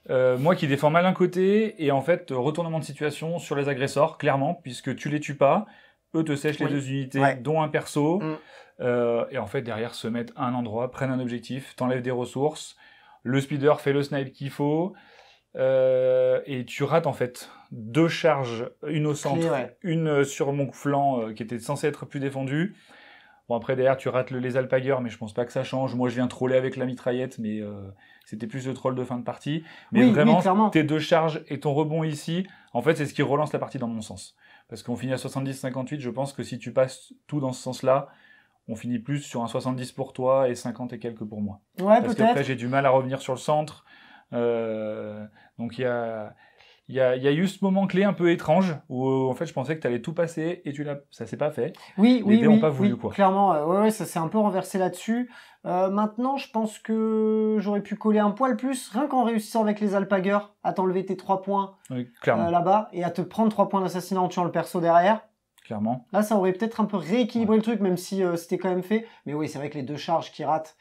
Moi qui défends mal un côté. Et en fait, retournement de situation sur les agresseurs, clairement, puisque tu les tues pas. Eux te sèchent les 2 unités, dont un perso, et en fait derrière se mettent à un endroit, prennent un objectif, t'enlèvent des ressources, le speeder fait le snipe qu'il faut, et tu rates en fait 2 charges, une au centre, une sur mon flanc qui était censé être plus défendu. Bon après derrière tu rates les alpageurs, mais je pense pas que ça change. Moi je viens troller avec la mitraillette, mais c'était plus le troll de fin de partie. Mais vraiment, tes 2 charges et ton rebond ici, en fait c'est ce qui relance la partie dans mon sens. Parce qu'on finit à 70-58, je pense que si tu passes tout dans ce sens-là, on finit plus sur un 70 pour toi et 50 et quelques pour moi. Ouais, parce qu'après, j'ai du mal à revenir sur le centre. Donc, il y a eu ce moment clé un peu étrange où, en fait, je pensais que tu allais tout passer et ça s'est pas fait. Oui, les dés n'ont pas voulu, quoi. Clairement, ouais, ça s'est un peu renversé là-dessus. Maintenant, je pense que j'aurais pu coller un poil plus, rien qu'en réussissant avec les alpageurs, à t'enlever tes 3 points là-bas, et à te prendre 3 points d'assassinat en tuant le perso derrière. Clairement. Là, ça aurait peut-être un peu rééquilibré le truc, même si c'était quand même fait. Mais oui, c'est vrai que les 2 charges qui ratent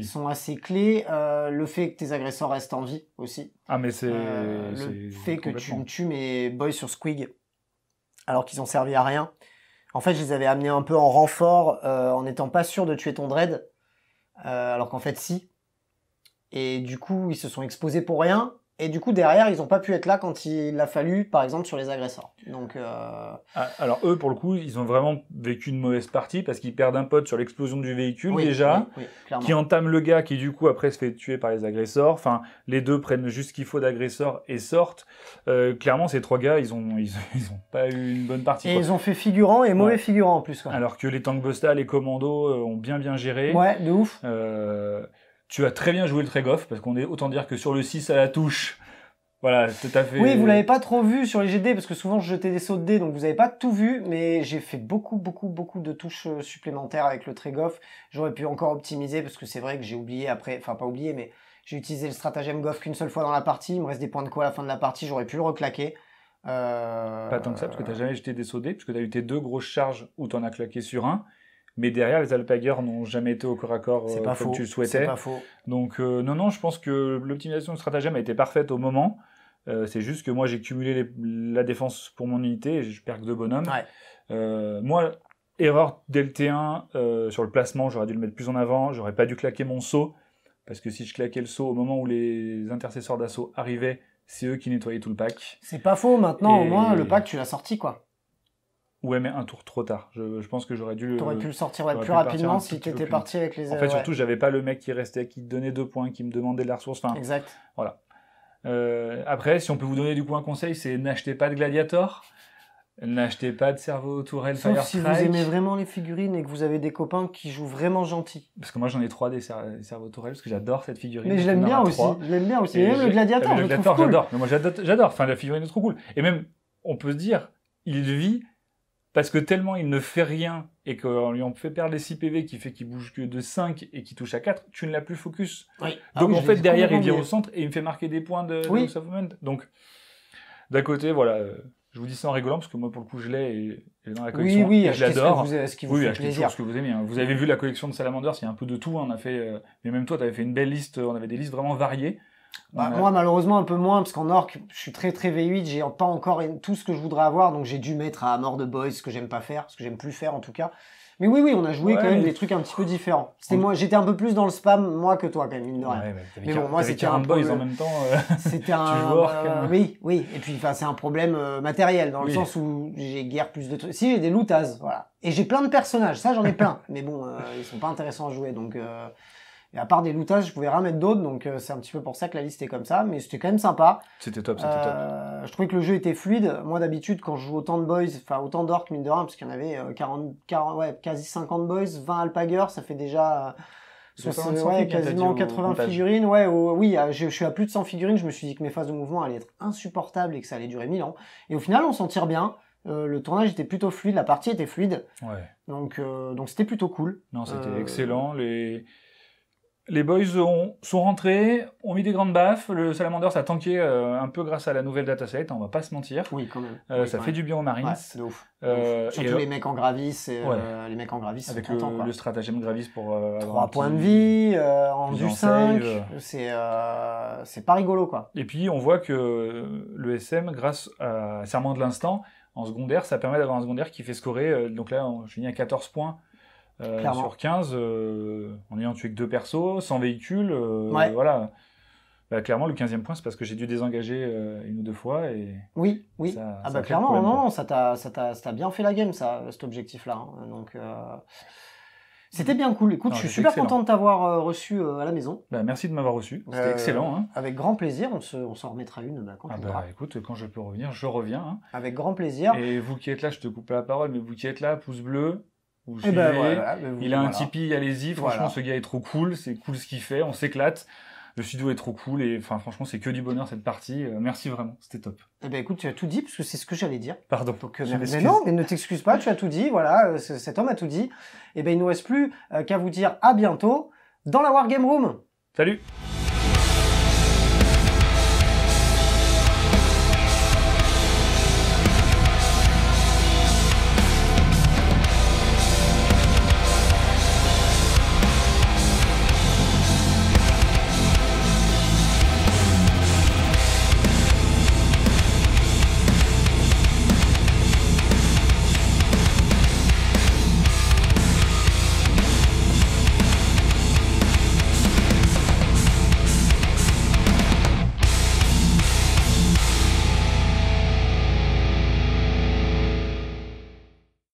sont assez clés. Le fait que tes agresseurs restent en vie aussi. Ah, mais c'est... le fait que tu me tues mes boys sur Squig, alors qu'ils ont servi à rien. En fait, je les avais amenés un peu en renfort, en n'étant pas sûr de tuer ton dread. Alors qu'en fait, si. Et du coup, ils se sont exposés pour rien. Et du coup, derrière, ils n'ont pas pu être là quand il a fallu, par exemple, sur les agresseurs. Donc, alors, eux, pour le coup, ils ont vraiment vécu une mauvaise partie parce qu'ils perdent un pote sur l'explosion du véhicule, déjà, qui entame le gars qui, du coup, après, se fait tuer par les agresseurs. Enfin, les 2 prennent juste ce qu'il faut d'agresseurs et sortent. Clairement, ces 3 gars, ils ont pas eu une bonne partie. Et ils ont fait figurant et mauvais figurant en plus, quoi. Alors que les Tankbusta, les commandos ont bien géré. Ouais, de ouf. Tu as très bien joué le trade-off, parce qu'on est autant dire que sur le 6 à la touche, Voilà, tout à fait. Oui, vous l'avez pas trop vu sur les jets de dés, parce que souvent je jetais des sauts de dés, donc vous avez pas tout vu, mais j'ai fait beaucoup de touches supplémentaires avec le Trégoff. J'aurais pu encore optimiser, parce que c'est vrai que j'ai oublié après, enfin pas oublié, mais j'ai utilisé le stratagème Goff qu'une seule fois dans la partie, il me reste des points de quoi à la fin de la partie, j'aurais pu le reclaquer. Pas tant que ça, parce que t'as jamais jeté des sauts de dés, parce que t'as eu tes 2 grosses charges où t'en as claqué sur un, mais derrière, les Alpagers n'ont jamais été au corps à corps comme tu le souhaitais. C'est pas faux. Donc non, je pense que l'optimisation de stratagème a été parfaite au moment. C'est juste que moi j'ai cumulé la défense pour mon unité et je perds que 2 bonhommes. Ouais. Moi, erreur dès le T1 sur le placement, j'aurais dû le mettre plus en avant, j'aurais pas dû claquer mon saut, parce que si je claquais le saut au moment où les intercesseurs d'assaut arrivaient, c'est eux qui nettoyaient tout le pack. C'est pas faux, maintenant au moins le pack tu l'as sorti quoi. Ouais, mais un tour trop tard. Je pense que j'aurais dû... T'aurais pu le sortir plus rapidement si t'étais parti avec les... En fait, surtout, j'avais pas le mec qui restait, qui te donnait 2 points, qui me demandait de la ressource. Enfin, exact. Voilà. Après, si on peut vous donner du coup un conseil, c'est n'achetez pas de Gladiator, n'achetez pas de Cerveau Tourelle Sauf Fire si Strike. vous aimez vraiment les figurines et que vous avez des copains qui jouent vraiment gentils. Parce que moi j'en ai 3 des Cerveau Tourelle, parce que j'adore cette figurine. Mais je l'aime bien aussi. Je l'aime bien aussi. Et même le Gladiator, je le trouve cool. J'adore. Mais moi j'adore. Enfin, la figurine est trop cool. Et même, on peut se dire, il vit parce que tellement il ne fait rien et qu'on lui en fait perdre les 6 PV qui fait qu'il bouge que de 5 et qu'il touche à 4, tu ne l'as plus focus. Oui. Donc en fait derrière il vient au centre et il me fait marquer des points de movement. Donc d'un côté voilà, je vous dis ça en rigolant parce que moi pour le coup je l'ai et dans la collection et je l'adore. Ce qui vous fait plaisir. Ce que vous aimez. Hein. Vous avez vu la collection de Salamanders, il y a un peu de tout. Hein. On a fait, mais même toi tu avais fait une belle liste. On avait des listes vraiment variées. Moi, malheureusement, un peu moins, parce qu'en orc, je suis très V8, j'ai pas encore tout ce que je voudrais avoir, donc j'ai dû mettre à mort de boys, ce que j'aime pas faire, ce que j'aime plus faire en tout cas. Mais oui, on a joué quand même des trucs un petit peu différents. Moi, j'étais un peu plus dans le spam, moi, que toi, quand même, mine de rien. Mais bon, moi, c'était un boys en même temps. C'était oui. Et puis, c'est un problème matériel, dans le sens où j'ai guère plus de trucs. Si, j'ai des lootas, voilà. Et j'ai plein de personnages, ça, j'en ai plein. Mais bon, ils sont pas intéressants à jouer, donc... Et à part des lootages, je pouvais rien mettre d'autres, donc c'est un petit peu pour ça que la liste est comme ça, mais c'était quand même sympa. C'était top. Je trouvais que le jeu était fluide. Moi, d'habitude, quand je joue autant de boys, enfin autant d'orcs, mine de rien, parce qu'il y en avait quasi 50 boys, 20 alpagers, ça fait déjà quasiment 80 figurines. Je suis à plus de 100 figurines, je me suis dit que mes phases de mouvement allaient être insupportables et que ça allait durer 1000 ans. Et au final, on s'en tire bien. Le tournage était plutôt fluide, la partie était fluide. Ouais. Donc c'était plutôt cool. Non, c'était excellent. Les boys sont rentrés, ont mis des grandes baffes. Le Salamanders a tanké un peu grâce à la nouvelle dataset, on va pas se mentir. Oui, quand même. Ça fait du bien aux Marines. Ouais, de ouf. Surtout les mecs en Gravis. Les mecs en Gravis avec sont contents, le stratagème Gravis pour 3 points de vie, en du 5. C'est pas rigolo, quoi. Et puis, on voit que le SM, grâce à Serment de l'Instant, en secondaire, ça permet d'avoir un secondaire qui fait scorer. Donc là, je finis à 14 points. Sur 15, en ayant tué que 2 persos, sans véhicule, voilà. Clairement, le 15e point, c'est parce que j'ai dû désengager 1 ou 2 fois. Et oui. Ça clairement, non, ça t'a bien fait la game, ça, cet objectif-là. Hein. Donc, c'était bien cool. Écoute, je suis super content de t'avoir reçu à la maison. Merci de m'avoir reçu, c'était excellent. Hein. Avec grand plaisir, on s'en remettra une quand tu voudras. Écoute, quand je peux revenir, je reviens. Hein. Avec grand plaisir. Et vous qui êtes là, je te coupe la parole, mais vous qui êtes là, pouce bleu. Il a un Tipeee, allez-y, franchement ce gars est trop cool, c'est cool ce qu'il fait, on s'éclate, le studio est trop cool et franchement c'est que du bonheur cette partie, merci vraiment, c'était top. Écoute, tu as tout dit parce que c'est ce que j'allais dire. Pardon. Donc, mais non, mais ne t'excuse pas, tu as tout dit, voilà, cet homme a tout dit. Il nous reste plus qu'à vous dire à bientôt dans la Wargame Room. Salut.